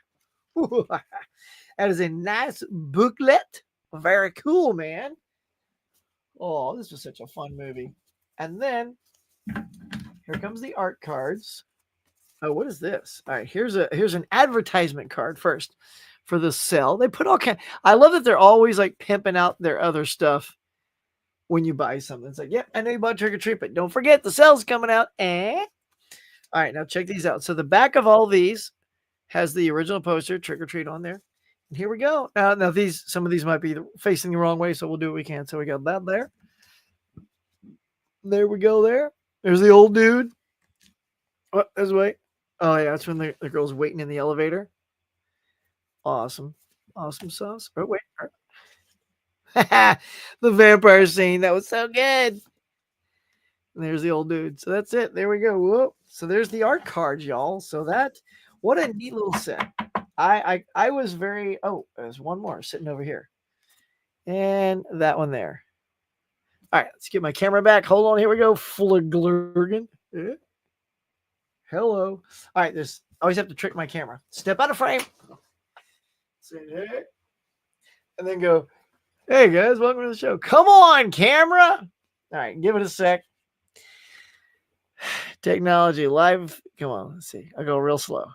is a nice booklet. Very cool, man. Oh, this was such a fun movie. And then here comes the art cards. Oh, what is this? All right, here's an advertisement card first for the sale. They put all kind. I love that they're always like pimping out their other stuff when you buy something. It's like, yep, I know you bought Trick or Treat, but don't forget the sale's coming out. All right, now check these out. So the back of all these has the original poster, Trick or Treat, on there. And here we go. Now some of these might be facing the wrong way, so we'll do what we can. So we got that there. There we go there. There's the old dude. Oh, there's wait. Oh, yeah, that's when the girl's waiting in the elevator. Awesome. Awesome sauce. Oh, wait. The vampire scene. That was so good. And there's the old dude. So that's it. There we go. Whoa. So there's the art cards, y'all. So what a neat little set. I was very, there's one more sitting over here. And that one there. All right, let's get my camera back. Hold on. Here we go. Flugglurgen. Hello. All right, I always have to trick my camera. Step out of frame. Say hey. And then go, hey guys, welcome to the show. Come on, camera. All right, give it a sec. Technology live. Come on, let's see. I'll go real slow.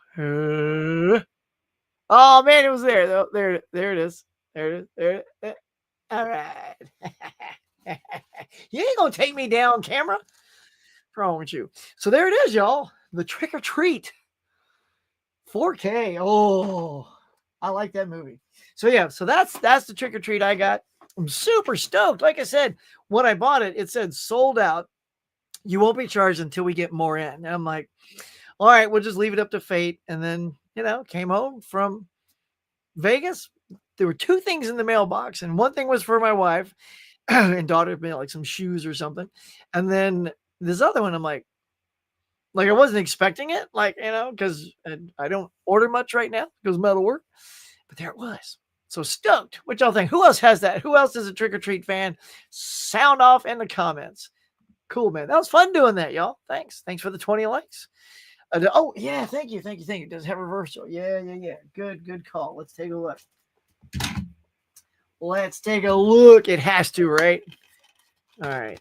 Oh man, it was there. Oh, there it is. There it is. All right. You ain't gonna take me down, camera. What's wrong with you? So there it is, y'all. The Trick or Treat 4K. Oh, I like that movie. So yeah, so that's the Trick or Treat I got. I'm super stoked. Like I said, when I bought it, it said sold out You won't be charged until we get more in. And I'm like, all right, we'll just leave it up to fate. And then, came home from Vegas. There were two things in the mailbox, and one thing was for my wife and daughter, like some shoes or something. And then this other one, I'm like I wasn't expecting it, because I don't order much right now because I'm out of work. But there it was. So stoked. What y'all think? Who else has that? Who else is a trick or treat fan? Sound off in the comments. Cool, man. That was fun doing that, y'all. Thanks. Thanks for the 20 likes. Oh, yeah. Thank you. Thank you. Thank you. Does it have reversal? Yeah. Good call. Let's take a look. Let's take a look. It has to, right? All right.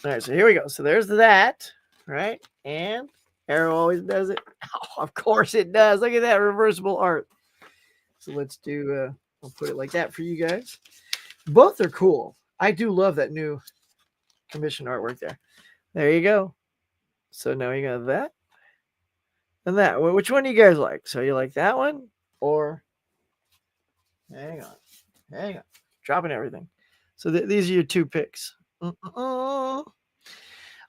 So here we go. So there's that, right? And Arrow always does it. Oh, of course it does. Look at that reversible art. So let's do, I'll put it like that for you guys. Both are cool. I do love that new commission artwork there. There you go. So now you got that and that. Which one do you guys like? So you like that one or hang on, dropping everything. So these are your two picks. I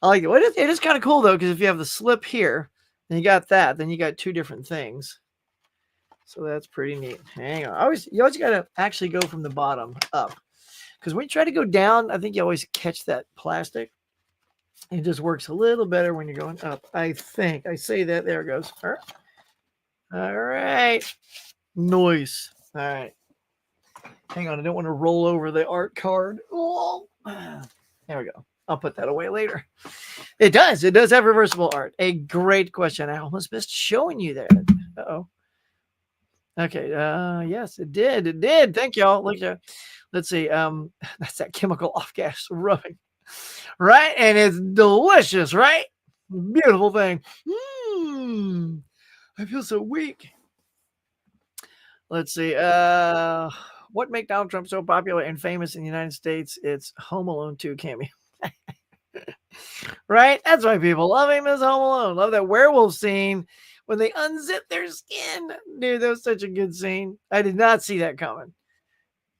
like it. Well, it is kind of cool though, because if you have the slip here and you got that, then you got two different things. So that's pretty neat. Hang on. You always got to actually go from the bottom up, because when you try to go down, I think you always catch that plastic. It just works a little better when you're going up. I think. I say that. There it goes. All right. Nice. All right. Hang on. I don't want to roll over the art card. Oh. There we go. I'll put that away later. It does. It does have reversible art. A great question. I almost missed showing you that. Uh-oh. Okay. Yes, it did. It did. Thank y'all. Look at. Let's see. That's that chemical off gas rubbing. Right? And it's delicious, right? Beautiful thing. I feel so weak. Let's see. What made Donald Trump so popular and famous in the United States? It's Home Alone 2 cameo. Right? That's why people love him as Home Alone. Love that werewolf scene when they unzip their skin. Dude, that was such a good scene. I did not see that coming.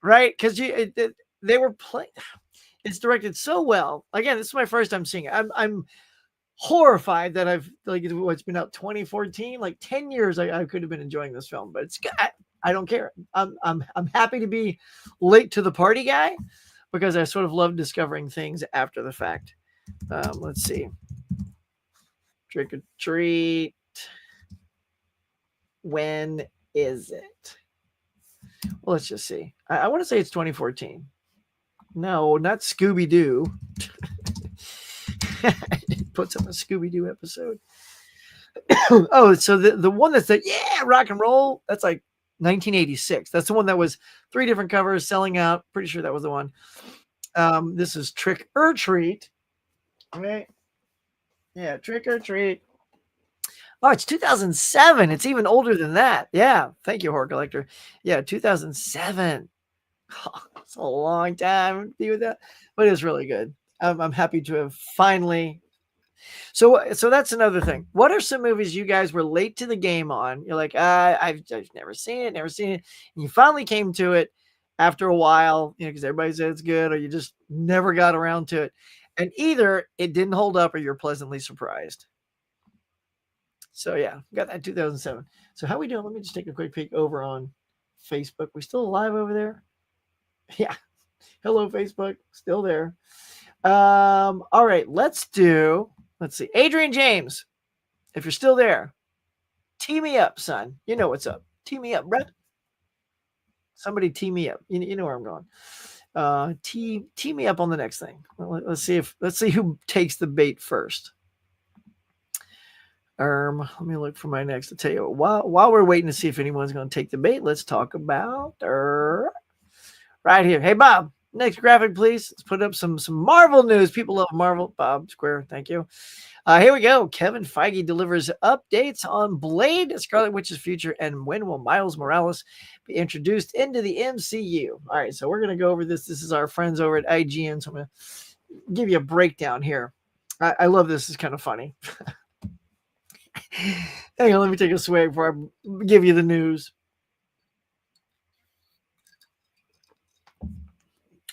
Right? Because they were playing. It's directed so well. Again, this is my first time seeing it. I'm horrified that it's been out 2014, like 10 years. I could have been enjoying this film, but I don't care. I'm happy to be late to the party guy, because I sort of love discovering things after the fact. Let's see. Trick or treat. When is it? Well, let's just see. I want to say it's 2014. No, not Scooby-Doo. Puts on a Scooby-Doo episode. Oh, so the one that's rock and roll, that's like 1986. That's the one that was 3 different covers selling out. Pretty sure that was the one. This is Trick or Treat. Right? Yeah, Trick or Treat. Oh, it's 2007. It's even older than that. Yeah. Thank you, Horror Collector. Yeah, 2007. Oh, it's a long time to be with that, but it's really good. I'm happy to have finally. So that's another thing. What are some movies you guys were late to the game on? You're like, I've never seen it, and you finally came to it after a while, because everybody said it's good, or you just never got around to it, and either it didn't hold up or you're pleasantly surprised. So yeah, got that 2007. So how we doing? Let me just take a quick peek over on Facebook. We still alive over there? Yeah. Hello, Facebook. Still there. All right. Let's see. Adrian James, if you're still there, tee me up, son. You know what's up. Tee me up, Brett. Somebody tee me up. You know where I'm going. Tee me up on the next thing. Let's see who takes the bait first. Let me look for my next. I'll tell you while we're waiting to see if anyone's going to take the bait, let's talk about right here. Hey, Bob, next graphic, please. Let's put up some Marvel news. People love Marvel. Bob Square, thank you. Here we go. Kevin Feige delivers updates on Blade, Scarlet Witch's future, and when will Miles Morales be introduced into the MCU? All right, so we're going to go over this. This is our friends over at IGN, so I'm going to give you a breakdown here. I love this. It's kind of funny. Hang on, let me take a swig before I give you the news.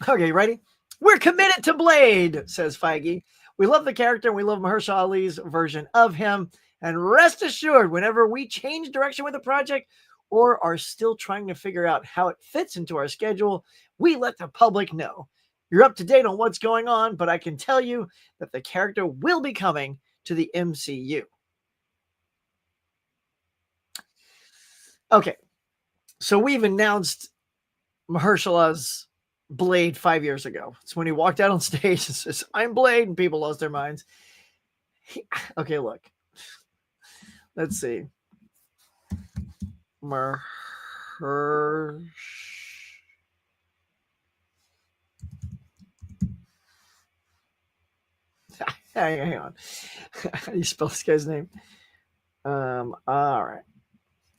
Okay, ready? We're committed to Blade, says Feige. We love the character and we love Mahershala Ali's version of him. And rest assured, whenever we change direction with a project or are still trying to figure out how it fits into our schedule, we let the public know. You're up to date on what's going on, but I can tell you that the character will be coming to the MCU. Okay, so we've announced Mahershala's Blade 5 years ago. It's when he walked out on stage and says, "I'm Blade," and people lost their minds. Okay, look. Let's see. Hang on. How do you spell this guy's name? All right.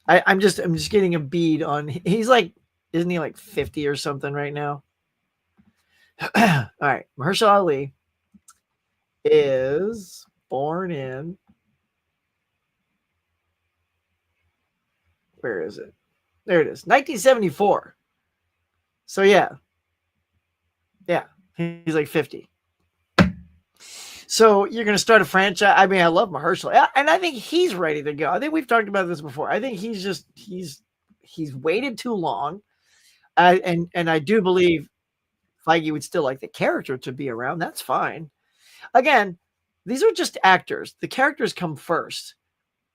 I'm just getting a bead on. He's like, isn't he like 50 or something right now? All right. Mahershala Ali is born in, where is it? There it is, 1974. So yeah, he's like 50. So you're going to start a franchise. I mean, I love Mahershala, and I think he's ready to go. I think we've talked about this before. I think he's waited too long, and I do believe Feige would still like the character to be around. That's fine. Again, these are just actors. The characters come first.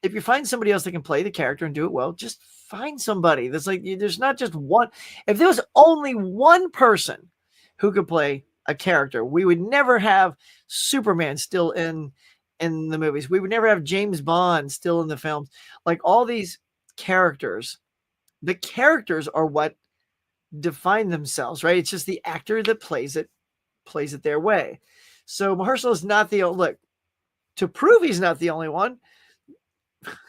If you find somebody else that can play the character and do it well, just find somebody. There's not just one. If there was only one person who could play a character, we would never have Superman still in the movies. We would never have James Bond still in the films. Like all these characters, the characters are what define themselves, right? It's just the actor that plays it their way. So Mahershala is not the look. To prove he's not the only one,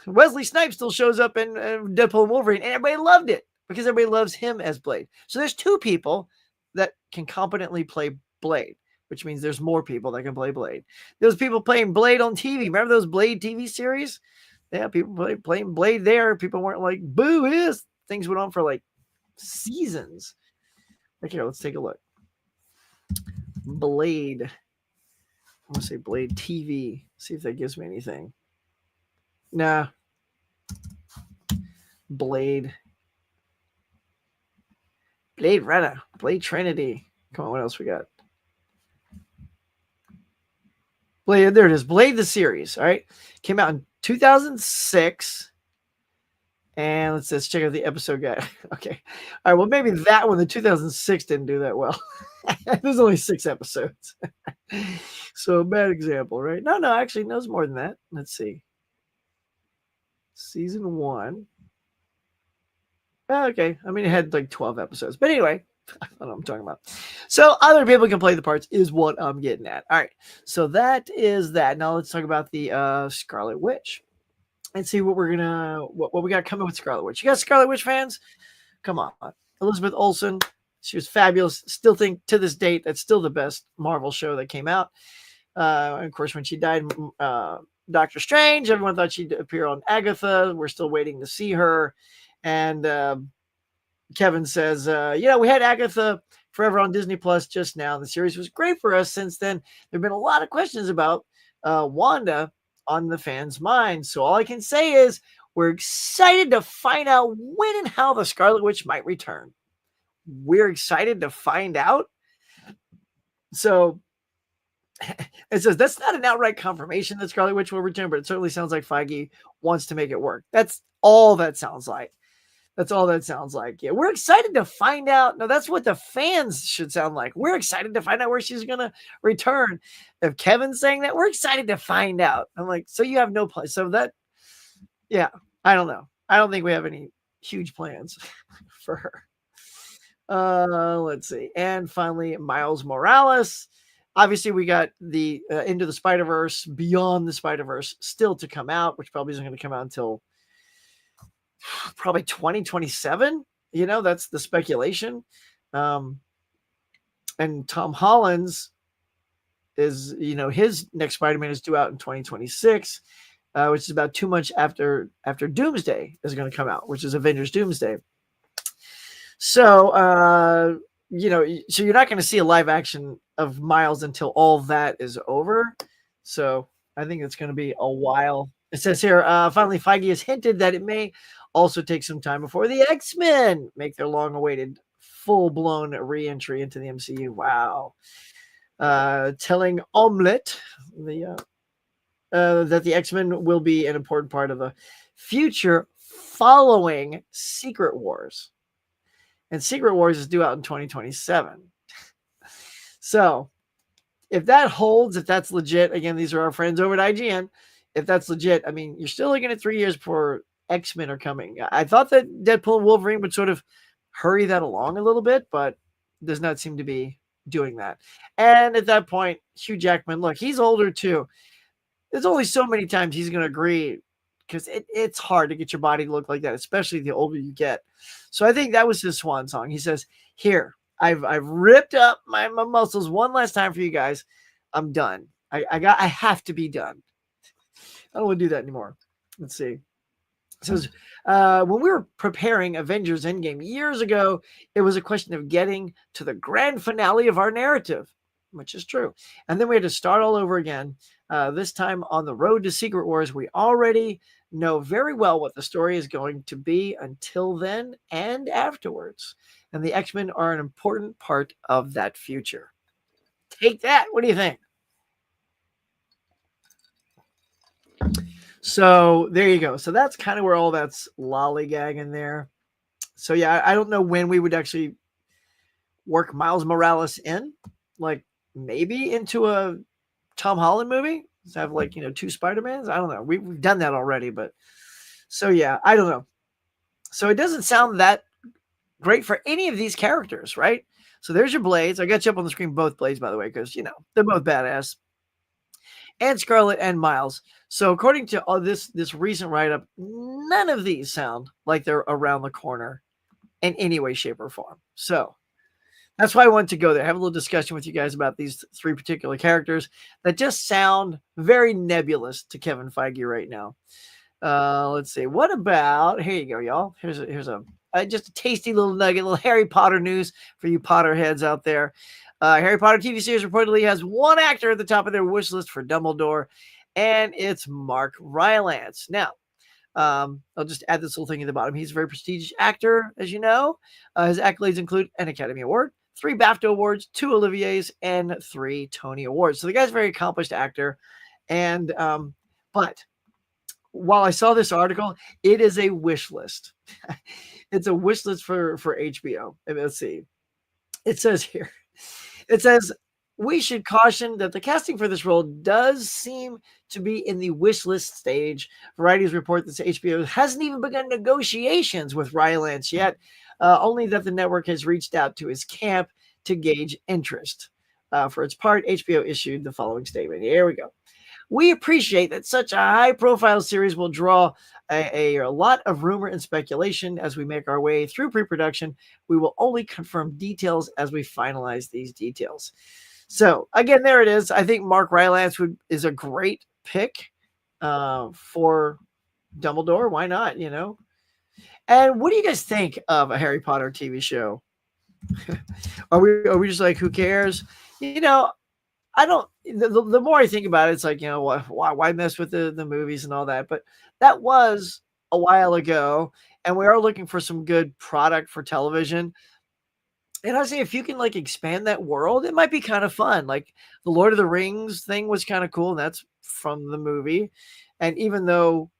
Wesley Snipes still shows up in Deadpool and Wolverine, and everybody loved it because everybody loves him as Blade. So there's two people that can competently play Blade, which means there's more people that can play Blade. Those people playing Blade on TV. Remember those Blade TV series? Yeah, people playing Blade there. People weren't like, boo is. Things went on for like seasons. Okay, let's take a look. Blade. I want to say Blade TV. See if that gives me anything. Nah. Blade Runner. Blade Trinity. Come on, what else we got? Blade, there it is. Blade the series. All right. Came out in 2006. And let's check out the episode guide. Okay. All right. Well, maybe that one, the 2006, didn't do that well. There's only 6 episodes. So a bad example, right? No, actually, no, it's more than that. Let's see. Season 1. Okay. I mean, it had like 12 episodes. But anyway, I don't know what I'm talking about. So other people can play the parts is what I'm getting at. All right. So that is that. Now let's talk about the Scarlet Witch. And see what we're gonna what we got coming with Scarlet Witch. You got Scarlet Witch fans? Come on. Elizabeth Olsen. She was fabulous. Still think to this date that's still the best Marvel show that came out. And of course, when she died, Doctor Strange, everyone thought she'd appear on Agatha. We're still waiting to see her. And Kevin says, we had Agatha Forever on Disney Plus just now. The series was great for us. Since then, there have been a lot of questions about Wanda on the fans' minds. So all I can say is we're excited to find out when and how the Scarlet Witch might return. We're excited to find out. So it says that's not an outright confirmation that Scarlet Witch will return, but it certainly sounds like Feige wants to make it work. That's all that sounds like. Yeah, we're excited to find out. No, that's what the fans should sound like. We're excited to find out where she's going to return. If Kevin's saying that, we're excited to find out. I'm like, so you have no plan. So that, yeah, I don't know. I don't think we have any huge plans for her. Let's see. And finally, Miles Morales. Obviously, we got the Into the Spider-Verse, Beyond the Spider-Verse still to come out, which probably isn't going to come out until probably 2027. That's the speculation. And Tom Holland's is, his next Spider-Man is due out in 2026, which is about 2 months after Doomsday is going to come out, which is Avengers Doomsday. So so you're not going to see a live action of Miles until all that is over. So I think it's going to be a while. It says here, finally, Feige has hinted that it may also take some time before the X-Men make their long-awaited full-blown re-entry into the MCU. Wow. Telling Omelette that the X-Men will be an important part of the future following Secret Wars. And Secret Wars is due out in 2027. So if that holds, if that's legit, again, these are our friends over at IGN. If that's legit, I mean, you're still looking at 3 years before X-Men are coming. I thought that Deadpool and Wolverine would sort of hurry that along a little bit, but does not seem to be doing that. And at that point, Hugh Jackman, look, he's older too. There's only so many times he's going to agree because it's hard to get your body to look like that, especially the older you get. So I think that was his swan song. He says, "Here, I've ripped up my muscles one last time for you guys. I'm done. I have to be done. I don't want to do that anymore." Let's see. It says, when we were preparing Avengers Endgame years ago, it was a question of getting to the grand finale of our narrative, which is true. And then we had to start all over again. This time on the road to Secret Wars, we already know very well what the story is going to be until then and afterwards. And the X-Men are an important part of that future. Take that. What do you think? So there you go. So that's kind of where all that's lollygagging there. So yeah, I don't know when we would actually work Miles Morales in, like maybe into a Tom Holland movie. Let's have like, 2 Spider-Mans. I don't know. We've done that already, but so yeah, I don't know. So it doesn't sound that great for any of these characters, right? So there's your Blades. I got you up on the screen, both Blades, by the way, because they're both badass. And Scarlet and Miles. So according to all this recent write-up, none of these sound like they're around the corner in any way, shape, or form. So that's why I wanted to go there, have a little discussion with you guys about these 3 particular characters that just sound very nebulous to Kevin Feige right now. Let's see. What about, here you go, y'all. Here's a just a tasty little nugget, little Harry Potter news for you Potterheads out there. Harry Potter TV series reportedly has one actor at the top of their wish list for Dumbledore, and it's Mark Rylance. Now, I'll just add this little thing at the bottom. He's a very prestigious actor, as you know. His accolades include an Academy Award, 3 BAFTA Awards, 2 Oliviers, and 3 Tony Awards. So the guy's a very accomplished actor. And but while I saw this article, it is a wish list. It's a wish list for HBO. And let's see. It says here. It says, we should caution that the casting for this role does seem to be in the wish list stage. Variety's report that HBO hasn't even begun negotiations with Rylance yet, only that the network has reached out to his camp to gauge interest. For its part, HBO issued the following statement. Here we go. We appreciate that such a high-profile series will draw a lot of rumor and speculation as we make our way through pre-production. We will only confirm details as we finalize these details. So, again, there it is. I think Mark Rylance is a great pick for Dumbledore. Why not, And what do you guys think of a Harry Potter TV show? Are we just like, who cares? I don't. The more I think about it, it's like, why mess with the movies and all that? But that was a while ago, and we are looking for some good product for television. And I say, if you can like expand that world, it might be kind of fun. Like the Lord of the Rings thing was kind of cool, and that's from the movie. And even though,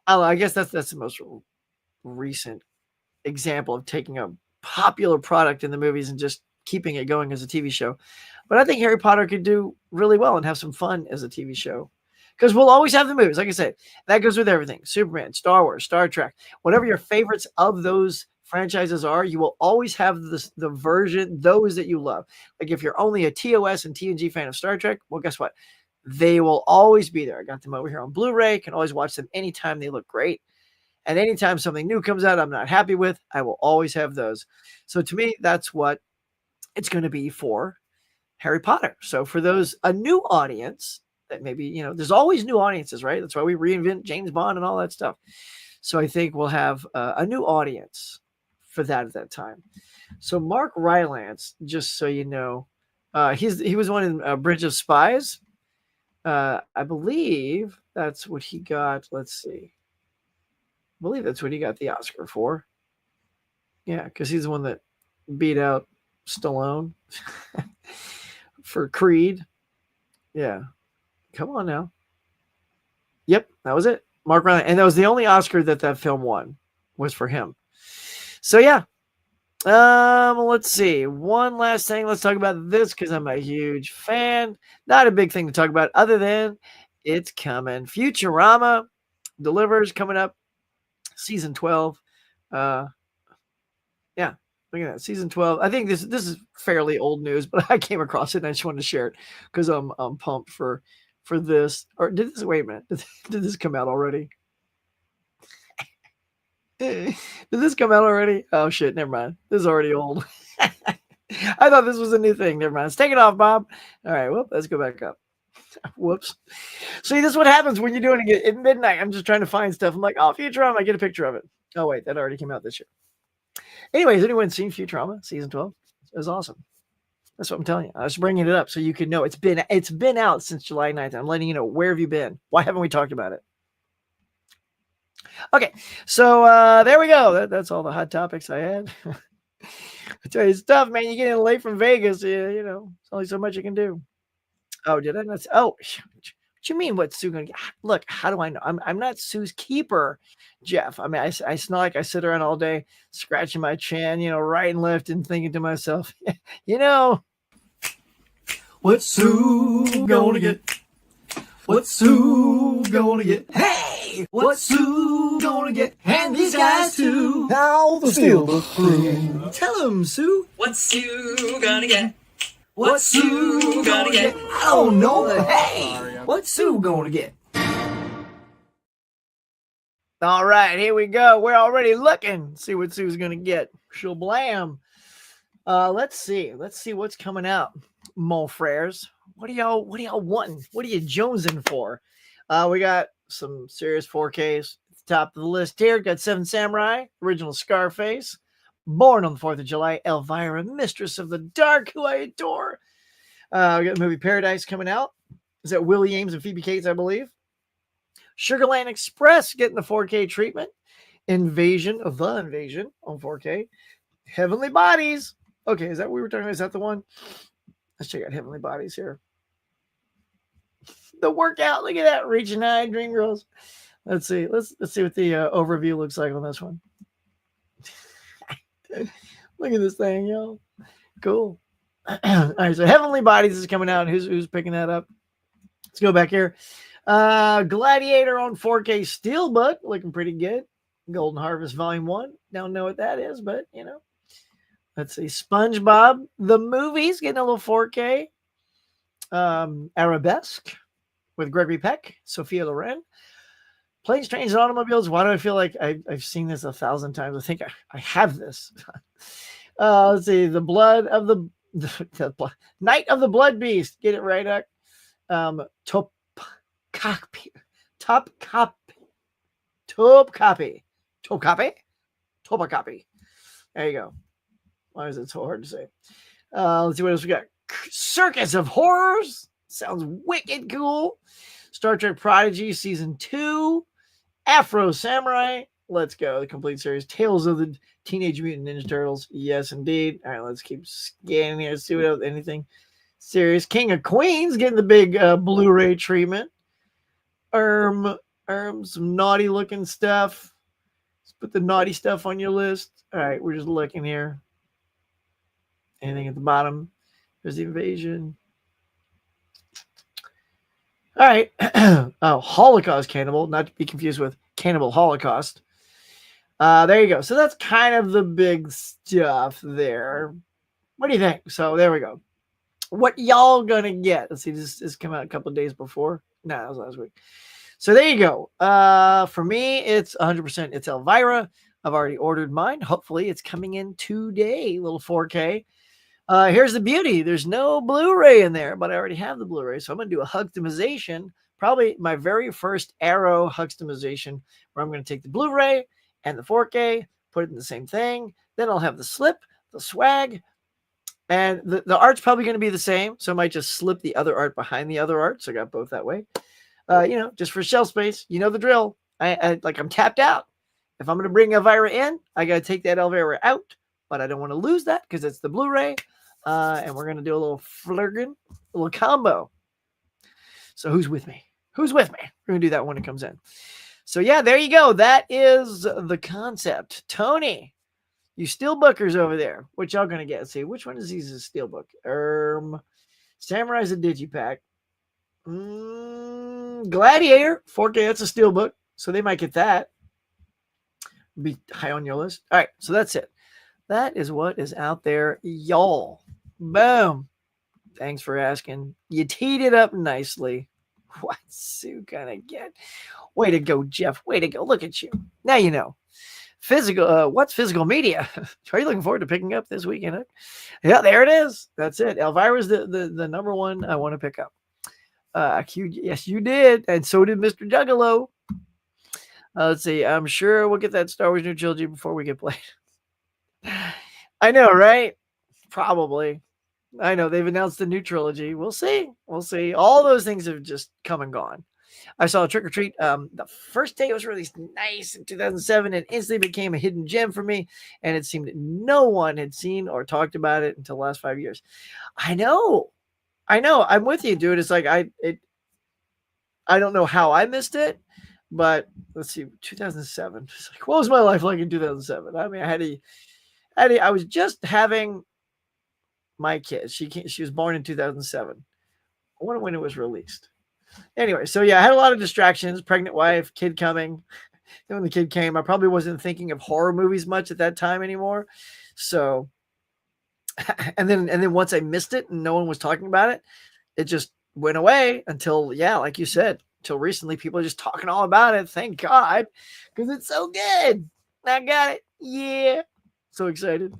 I don't know, I guess that's the most recent example of taking a popular product in the movies and just keeping it going as a TV show. But I think Harry Potter could do really well and have some fun as a TV show. Because we'll always have the movies. Like I said, that goes with everything. Superman, Star Wars, Star Trek, whatever your favorites of those franchises are, you will always have the version, those that you love. Like if you're only a TOS and TNG fan of Star Trek, well, guess what? They will always be there. I got them over here on Blu-ray. Can always watch them anytime. They look great. And anytime something new comes out I'm not happy with, I will always have those. So to me, that's what it's going to be for Harry Potter. So for those, a new audience that maybe, there's always new audiences, right? That's why we reinvent James Bond and all that stuff. So I think we'll have a new audience for that at that time. So Mark Rylance, just so you know, he was one in Bridge of Spies. I believe that's what he got. Let's see. I believe that's what he got the Oscar for. Yeah, because he's the one that beat out Stallone for Creed. Yeah. Come on now. Yep, that was it. Mark Rylance. And that was the only Oscar that film won, was for him. So yeah. Let's see. One last thing. Let's talk about this because I'm a huge fan. Not a big thing to talk about other than it's coming. Futurama delivers coming up. Season 12. Yeah, look at that. Season 12. I think this is fairly old news, but I came across it and I just wanted to share it because I'm pumped for this. Or did this? Wait a minute. Did this come out already? Did this come out already? Oh shit! Never mind. This is already old. I thought this was a new thing. Never mind. Let's take it off, Bob. All right. Well, let's go back up. Whoops. See, this is what happens when you're doing it at midnight. I'm just trying to find stuff. I'm like, oh, Futurama. I get a picture of it. Oh wait, that already came out this year. Anyways, anyone seen Futurama season 12? It was awesome. That's what I'm telling you. I was bringing it up so you could know it's been out since July 9th. I'm letting you know, where have you been? Why haven't we talked about it? Okay, so there we go. That's all the hot topics I had. I tell you, it's tough, man. You get in late from Vegas, you know, it's only so much you can do. Oh, did I not? Oh, what you mean? What's Sue gonna get? Look, how do I know? I'm not Sue's keeper, Jeff. I mean, it's not like I sit around all day scratching my chin, you know, right and left, and thinking to myself, you know, what's Sue gonna get? What's Sue gonna get? Hey, what's Sue gonna get? And these guys too. How the steal the crew. Tell him, Sue. What's Sue gonna get? What's Sue gonna get? I don't know. Hey, what's Sue gonna get? All right, here we go. We're already looking. See what Sue's gonna get. She'll blam. Let's see. Let's see what's coming out. Mon frères. What are y'all wanting? What are you jonesing for? We got some serious 4Ks at the top of the list here. Got Seven Samurai, original Scarface, Born on the 4th of July, Elvira, Mistress of the Dark, who I adore. We got the movie Paradise coming out. Is that Willie Ames and Phoebe Cates, I believe? Sugarland Express getting the 4K treatment. Invasion of the Invasion on 4K. Heavenly Bodies. Okay, is that what we were talking about? Is that the one? Let's check out Heavenly Bodies here. The workout. Look at that. Reaching high, Dream Girls. Let's see. Let's see what the overview looks like on this one. Look at this thing, y'all. Cool. All right, so Heavenly Bodies is coming out. Who's picking that up? Let's go back here. Gladiator on 4K Steelbook, looking pretty good. Golden Harvest Volume 1. Don't know what that is, but you know. Let's see. SpongeBob the movie's getting a little 4K. Arabesque with Gregory Peck, Sophia Loren. Planes, Trains, and Automobiles. Why do I feel like I've seen this 1,000 times? I think I have this. Let's see. The Blood of the Night of the Blood Beast. Get it right, Huck. Top Copy. There you go. Why is it so hard to say? Let's see what else we got. Circus of Horrors. Sounds wicked cool. Star Trek Prodigy Season 2. Afro Samurai. Let's go. The complete series. Tales of the Teenage Mutant Ninja Turtles. Yes, indeed. All right, let's keep scanning here. See what else, anything serious. King of Queens getting the big Blu-ray treatment. Some naughty looking stuff. Let's put the naughty stuff on your list. All right, we're just looking here. Anything at the bottom? There's the Invasion. All right. Oh, Holocaust Cannibal, not to be confused with Cannibal Holocaust. There you go. So that's kind of the big stuff there. What do you think? So there we go. What y'all gonna get? Let's see. This came out a couple of days before. No, that was last week. So there you go. For me, it's 100%. It's Elvira. I've already ordered mine. Hopefully, it's coming in today. Little 4K. Here's the beauty. There's no Blu-ray in there, but I already have the Blu-ray. So I'm going to do a Huxtamization, probably my very first Arrow Huxtamization, where I'm going to take the Blu-ray and the 4K, put it in the same thing. Then I'll have the slip, the swag, and the art's probably going to be the same. So I might just slip the other art behind the other art. So I got both that way. Just for shelf space. You know the drill. I'm tapped out. If I'm going to bring Elvira in, I got to take that Elvira out, but I don't want to lose that because it's the Blu-ray. And we're going to do a little flirgin, a little combo. So who's with me? Who's with me? We're going to do that when it comes in. So yeah, there you go. That is the concept. Tony, you steelbookers over there, what y'all going to get? Let's see, which one is these a steelbook? Samurai's a digipack. Gladiator 4K, that's a steelbook, so they might get that. Be high on your list. All right, so that's it. That is what is out there, y'all. Boom. Thanks for asking. You teed it up nicely. What's Sue gonna get? Way to go, Jeff. Way to go. Look at you. Now you know. Physical. What's physical media? Are you looking forward to picking up this weekend? Yeah, there it is. That's it. Elvira's the number one I want to pick up. Yes, you did, and so did Mr. Juggalo. Let's see. I'm sure we'll get that Star Wars new trilogy before we get played. I know, right? Probably. I know they've announced the new trilogy. We'll see. We'll see. All those things have just come and gone. I saw Trick or Treat. The first day it was released nice in 2007 and instantly became a hidden gem for me. And it seemed that no one had seen or talked about it until the last 5 years. I know. I'm with you, dude. It's like I don't know how I missed it, but let's see, 2007. It's like, what was my life like in 2007? I mean, I was just having my kid. She was born in 2007. I wonder when it was released. Anyway, so yeah, I had a lot of distractions. Pregnant wife, kid coming. And when the kid came, I probably wasn't thinking of horror movies much at that time anymore. So, and then once I missed it and no one was talking about it, it just went away until, yeah, like you said, until recently, people are just talking all about it. Thank God, because it's so good. I got it. Yeah. So excited.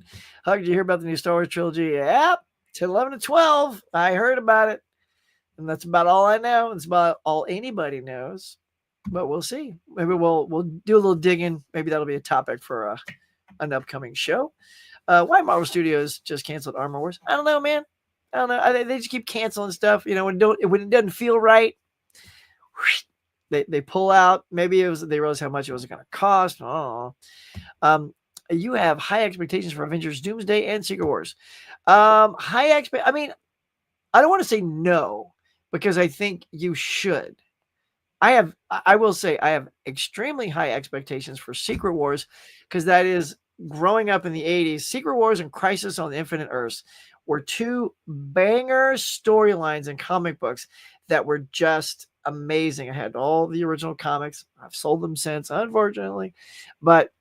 How did you hear about the new Star Wars trilogy? Yep. 10, 11, and 12. I heard about it. And that's about all I know. It's about all anybody knows. But we'll see. Maybe we'll do a little digging. Maybe that'll be a topic for an upcoming show. Why Marvel Studios just canceled Armor Wars? I don't know, man. I don't know. They just keep canceling stuff. You know, when it doesn't feel right, they pull out. Maybe they realized how much it was going to cost. Oh. You have high expectations for Avengers Doomsday and Secret Wars. I mean, I don't want to say no, because I think you should. I will say I have extremely high expectations for Secret Wars, because that is growing up in the 80s. Secret Wars and Crisis on the Infinite Earths were two banger storylines in comic books that were just amazing. I had all the original comics. I've sold them since, unfortunately, but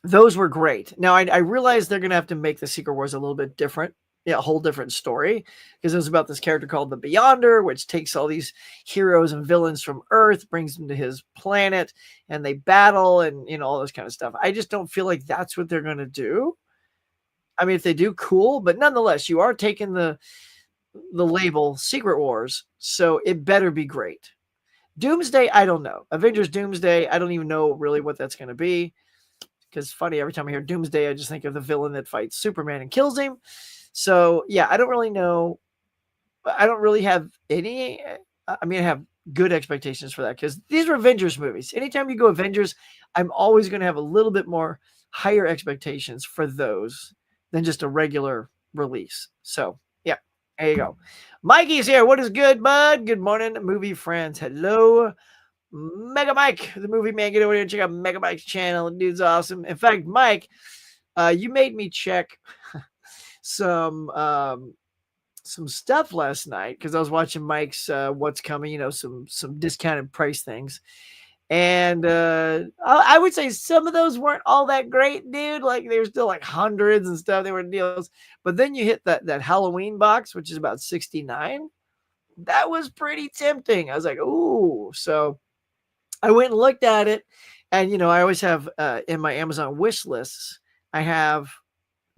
those were great. Now, I realize they're going to have to make the Secret Wars a little bit different. Yeah, a whole different story, because it was about this character called the Beyonder, which takes all these heroes and villains from Earth, brings them to his planet, and they battle and, all this kind of stuff. I just don't feel like that's what they're going to do. I mean, if they do, cool, but nonetheless, you are taking the label Secret Wars, so it better be great. Doomsday, I don't know. Avengers Doomsday, I don't even know really what that's going to be, because funny, every time I hear Doomsday, I just think of the villain that fights Superman and kills him. So, yeah, I don't really know. I don't really have any. I mean, I have good expectations for that, because these are Avengers movies. Anytime you go Avengers, I'm always going to have a little bit more higher expectations for those than just a regular release. So, yeah, there you go. Mikey's here. What is good, bud? Good morning, movie friends. Hello. Mega Mike, the movie man. Get over here and check out Mega Mike's channel. The dude's awesome. In fact, Mike, you made me check some stuff last night, because I was watching Mike's What's Coming, some discounted price things, and I would say some of those weren't all that great, dude. Like, they were still like hundreds and stuff. They were deals, but then you hit that Halloween box, which is about $69. That was pretty tempting. I was like, ooh. So I went and looked at it, and I always have in my Amazon wish lists, I have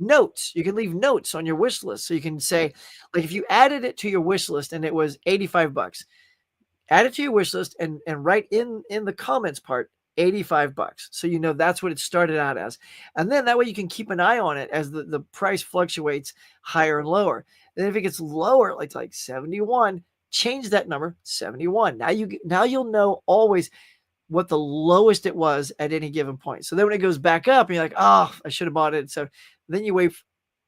notes. You can leave notes on your wish list. So you can say, like, if you added it to your wish list and it was $85, add it to your wish list and write in the comments part, $85. So you know that's what it started out as. And then that way you can keep an eye on it as the price fluctuates higher and lower. And if it gets lower, like 71, change that number 71. Now you'll know always what the lowest it was at any given point. So then when it goes back up, and you're like, oh, I should have bought it. So then you wait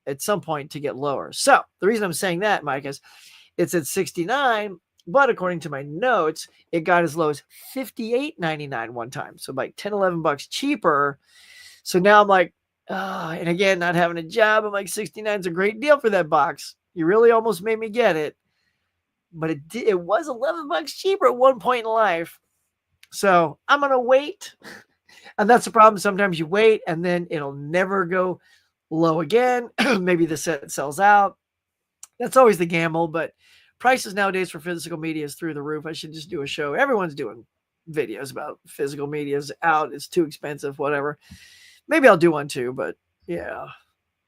at some point to get lower. So the reason I'm saying that, Mike, is it's at 69, but according to my notes, it got as low as $58.99 one time. So like 10, $11 cheaper. So now I'm like, and again, not having a job, I'm like, 69 is a great deal for that box. You really almost made me get it. But it was $11 cheaper at one point in life. So I'm going to wait. And that's the problem. Sometimes you wait and then it'll never go low again. Maybe the set sells out. That's always the gamble, but prices nowadays for physical media is through the roof. I should just do a show. Everyone's doing videos about physical media's out. It's too expensive, whatever. Maybe I'll do one too, but yeah.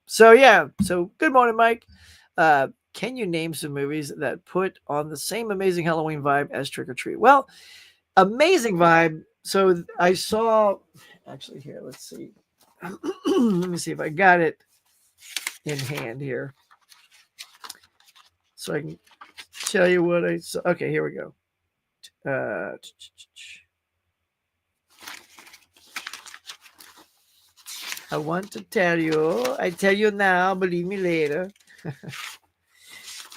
So good morning, Mike. Can you name some movies that put on the same amazing Halloween vibe as Trick or Treat? Well, amazing vibe. So I saw, actually here, let's see. Let me see if I got it in hand here. So I can tell you what I saw. Okay, here we go. I want to tell you. I tell you now, believe me later.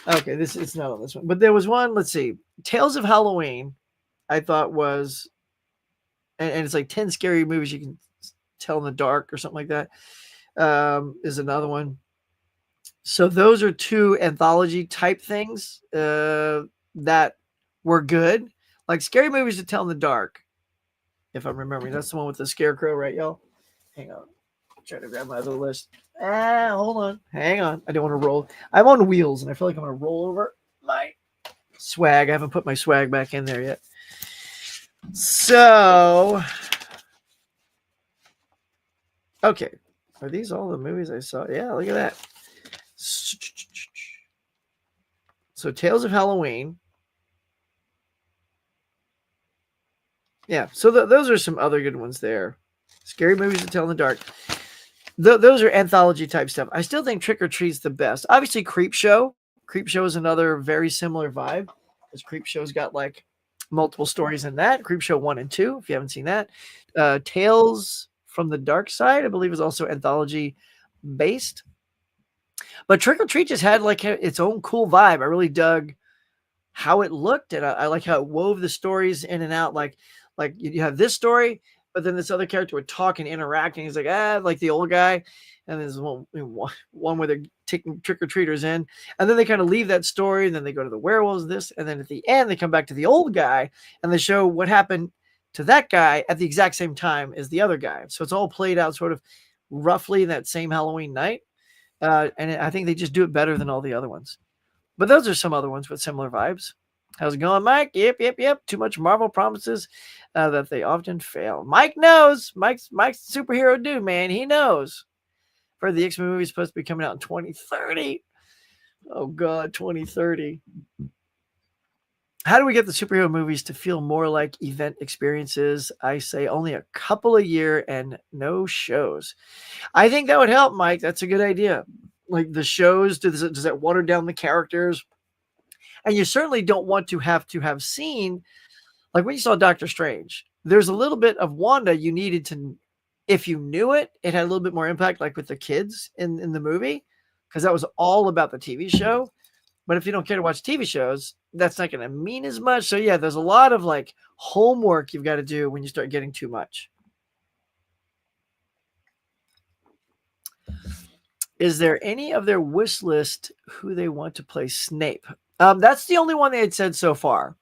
Okay, it's not on this one. But there was one, let's see. Tales of Halloween, I thought was, and it's like 10 scary movies you can tell in the dark or something like that, is another one. So those are two anthology type things that were good. Like Scary Movies to Tell in the Dark, if I'm remembering. That's the one with the scarecrow, right, y'all? Hang on. I'm trying to grab my other list. Hold on. Hang on. I don't want to roll. I'm on wheels, and I feel like I'm going to roll over my swag. I haven't put my swag back in there yet. So, okay. Are these all the movies I saw? Yeah, look at that. So Tales of Halloween. Yeah, so those are some other good ones there. Scary Movies to Tell in the Dark. Those are anthology type stuff. I still think Trick or Treat's the best. Obviously, Creepshow. Creepshow is another very similar vibe, because Creepshow's got like multiple stories in that. Creepshow 1 and 2, if you haven't seen that. Tales from the Dark Side, I believe, is also anthology based. But Trick or Treat just had like its own cool vibe. I really dug how it looked, and I like how it wove the stories in and out. Like you have this story, but then this other character would talk and interact, and he's like, like the old guy. And there's one where they're taking trick-or-treaters in, and then they kind of leave that story, and then they go to the werewolves, and then at the end, they come back to the old guy, and they show what happened to that guy at the exact same time as the other guy. So it's all played out sort of roughly that same Halloween night. And I think they just do it better than all the other ones. But those are some other ones with similar vibes. How's it going, Mike? Yep. Too much Marvel promises that they often fail. Mike knows. Mike's superhero dude, man. He knows. For the X-Men movie is supposed to be coming out in 2030. Oh, God, 2030. How do we get the superhero movies to feel more like event experiences? I say only a couple a year and no shows. I think that would help, Mike. That's a good idea. Like the shows, does that water down the characters? And you certainly don't want to have seen, like when you saw Doctor Strange, there's a little bit of Wanda you needed to, if you knew it, it had a little bit more impact, like with the kids in the movie, because that was all about the TV show. But if you don't care to watch TV shows, that's not going to mean as much. So yeah, there's a lot of like homework you've got to do when you start getting too much. Is there any of their wish list who they want to play Snape? That's the only one they had said so far.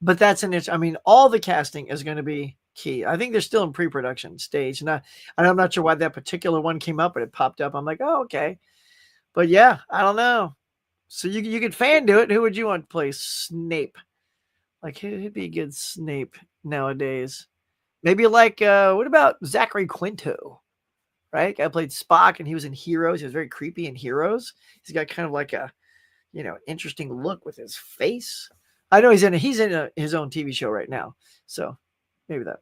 But that's I mean, all the casting is going to be key. I think they're still in pre-production stage. And I'm not sure why that particular one came up, but it popped up. I'm like, oh, okay. But yeah, I don't know. So you could fan do it. Who would you want to play Snape? Like, who'd be a good Snape nowadays? Maybe like, what about Zachary Quinto? Right? Guy played Spock, and he was in Heroes. He was very creepy in Heroes. He's got kind of like a, interesting look with his face. I know he's in his own TV show right now. So maybe that.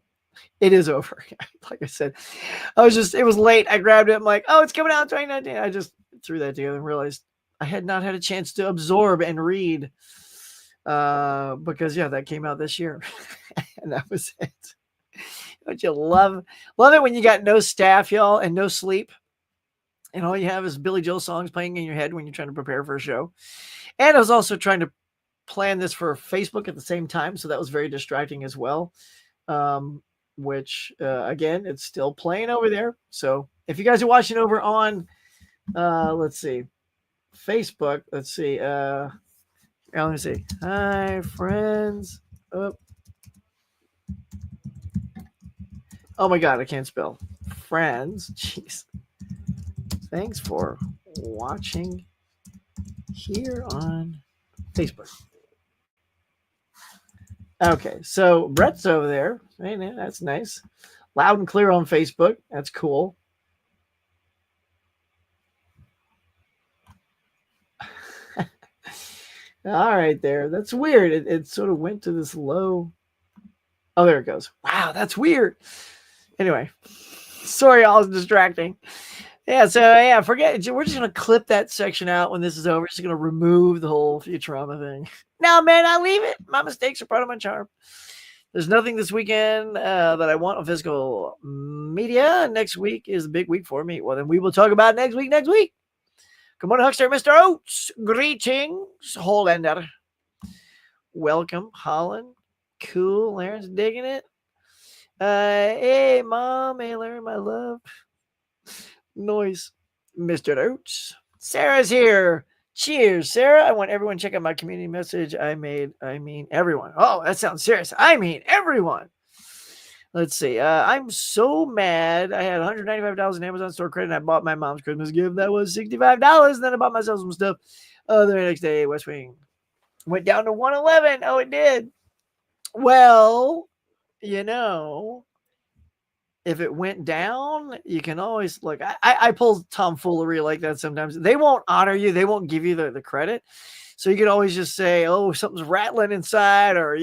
It is over. Like I said, it was late. I grabbed it. I'm like, oh, it's coming out in 2019. I just threw that together and realized I had not had a chance to absorb and read. Because yeah, that came out this year. And that was it. Don't you love it when you got no staff, y'all, and no sleep, and all you have is Billy Joel songs playing in your head when you're trying to prepare for a show? And I was also trying to plan this for Facebook at the same time, so that was very distracting as well. Which again, it's still playing over there. So if you guys are watching over on let's see, Facebook, let's see, let me see. Hi friends. Oh my god, I can't spell. Friends. Jeez. Thanks for watching here on Facebook. Okay, so Brett's over there. Hey, man, that's nice. Loud and clear on Facebook. That's cool. All right, there. That's weird. It sort of went to this low. Oh, there it goes. Wow, that's weird. Anyway, sorry, I was distracting. Yeah, so yeah, forget. We're just gonna clip that section out when this is over. Just gonna remove the whole Futurama thing. No, man, I leave it. My mistakes are part of my charm. There's nothing this weekend that I want on physical media. Next week is a big week for me. Well, then we will talk about next week. Good morning, Huckster, Mr. Oates. Greetings, Hollander. Welcome, Holland. Cool. Aaron's digging it. Hey, Mom. Hey, Larry, my love. Noise. Mr. Oates. Sarah's here. Cheers, Sarah. I want everyone to check out my community message I made. I mean, everyone. Oh, that sounds serious. I mean, everyone. Let's see. I'm so mad. I had $195 in Amazon store credit. And I bought my mom's Christmas gift. That was $65. And then I bought myself some stuff. The very next day, West Wing went down to 111. Oh, it did. Well, you know, if it went down, you can always look. I pull tomfoolery like that sometimes. They won't honor you. They won't give you the credit. So you can always just say, oh, something's rattling inside, or,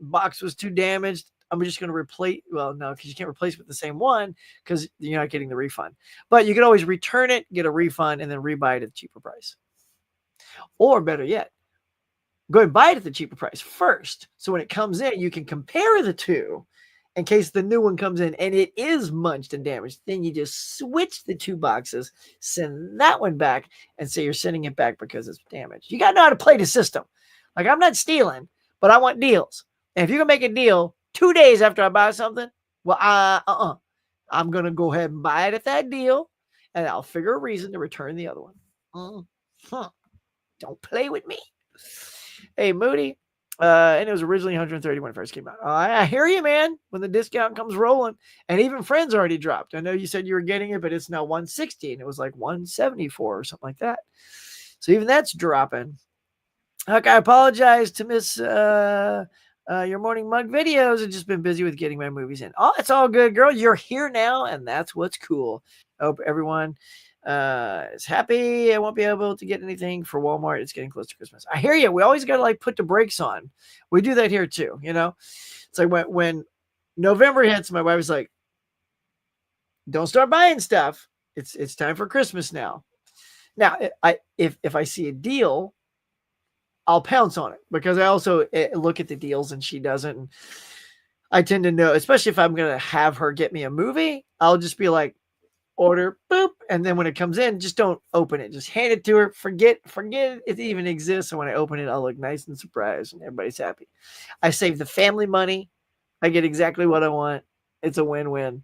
box was too damaged. I'm just going to replace. Well, no, because you can't replace with the same one because you're not getting the refund. But you can always return it, get a refund, and then rebuy it at a cheaper price. Or better yet, go and buy it at the cheaper price first. So when it comes in, you can compare the two in case the new one comes in and it is munched and damaged. Then you just switch the two boxes, send that one back, and say you're sending it back because it's damaged. You got to know how to play the system. Like, I'm not stealing, but I want deals. And if you can make a deal 2 days after I buy something, well, I'm going to go ahead and buy it at that deal, and I'll figure a reason to return the other one. Don't play with me. Hey, Moody. And it was originally 130 when it first came out. I hear you, man. When the discount comes rolling, and even Friends already dropped. I know you said you were getting it, but it's now 160, and it was like 174 or something like that. So even that's dropping. Huck, I apologize to miss your morning mug videos. I've just been busy with getting my movies in. Oh, it's all good, girl. You're here now, and that's what's cool. I hope everyone is happy. I won't be able to get anything for Walmart. It's getting close to Christmas. I hear you. We always got to put the brakes on. We do that here too. It's like when November hits, my wife was like, don't start buying stuff. It's time for Christmas now. Now, if I see a deal, I'll pounce on it because I also look at the deals and she doesn't. And I tend to know, especially if I'm going to have her get me a movie, I'll just be like, order, boop, and then when it comes in, just don't open it. Just hand it to her. Forget it even exists. And when I open it, I'll look nice and surprised, and everybody's happy. I save the family money. I get exactly what I want. It's a win-win.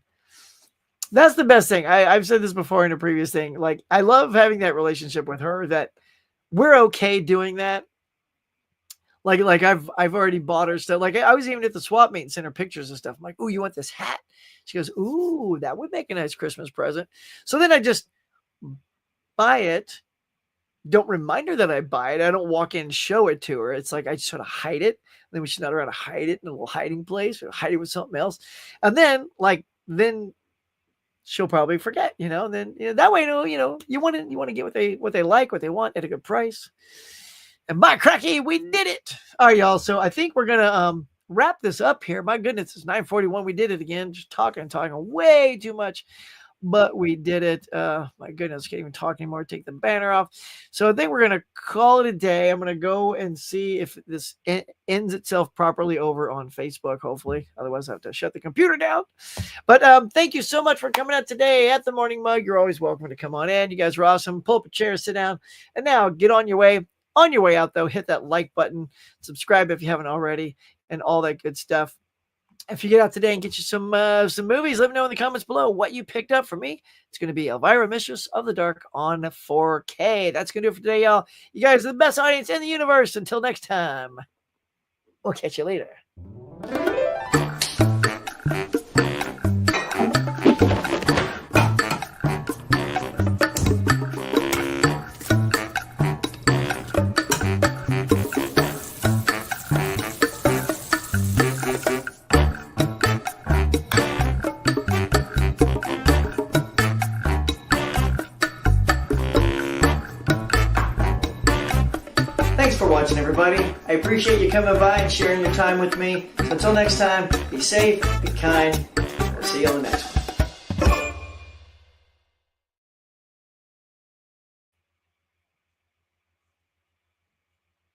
That's the best thing. I've said this before in a previous thing. Like, I love having that relationship with her that we're okay doing that. Like I've already bought her stuff. Like, I was even at the swap meet and sent her pictures and stuff. I'm like, oh, you want this hat? She goes, ooh, that would make a nice Christmas present. So then I just buy it. Don't remind her that I buy it. I don't walk in and show it to her. It's like I just sort of hide it. And then when she's not around, to hide it in a little hiding place or hide it with something else. And then she'll probably forget, and then that way, you want to get what they like, what they want at a good price. And by cracky, we did it. All right, y'all. So I think we're gonna wrap this up here. My goodness, it's 9:41. We did it again. Just talking way too much. But we did it. My goodness, can't even talk anymore. Take the banner off. So I think we're going to call it a day. I'm going to go and see if this ends itself properly over on Facebook, hopefully. Otherwise, I have to shut the computer down. But thank you so much for coming out today at the Morning Mug. You're always welcome to come on in. You guys are awesome. Pull up a chair, sit down. And now get on your way. On your way out, though, hit that like button. Subscribe if you haven't already. And all that good stuff. If you get out today and get you some movies, let me know in the comments below what you picked up. For me, it's going to be Elvira, Mistress of the Dark on 4K. That's going to do it for today, y'all. You guys are the best audience in the universe. Until next time, we'll catch you later. Thanks for watching, everybody. I appreciate you coming by and sharing your time with me. So until next time, be safe, be kind. We'll see you on the next one.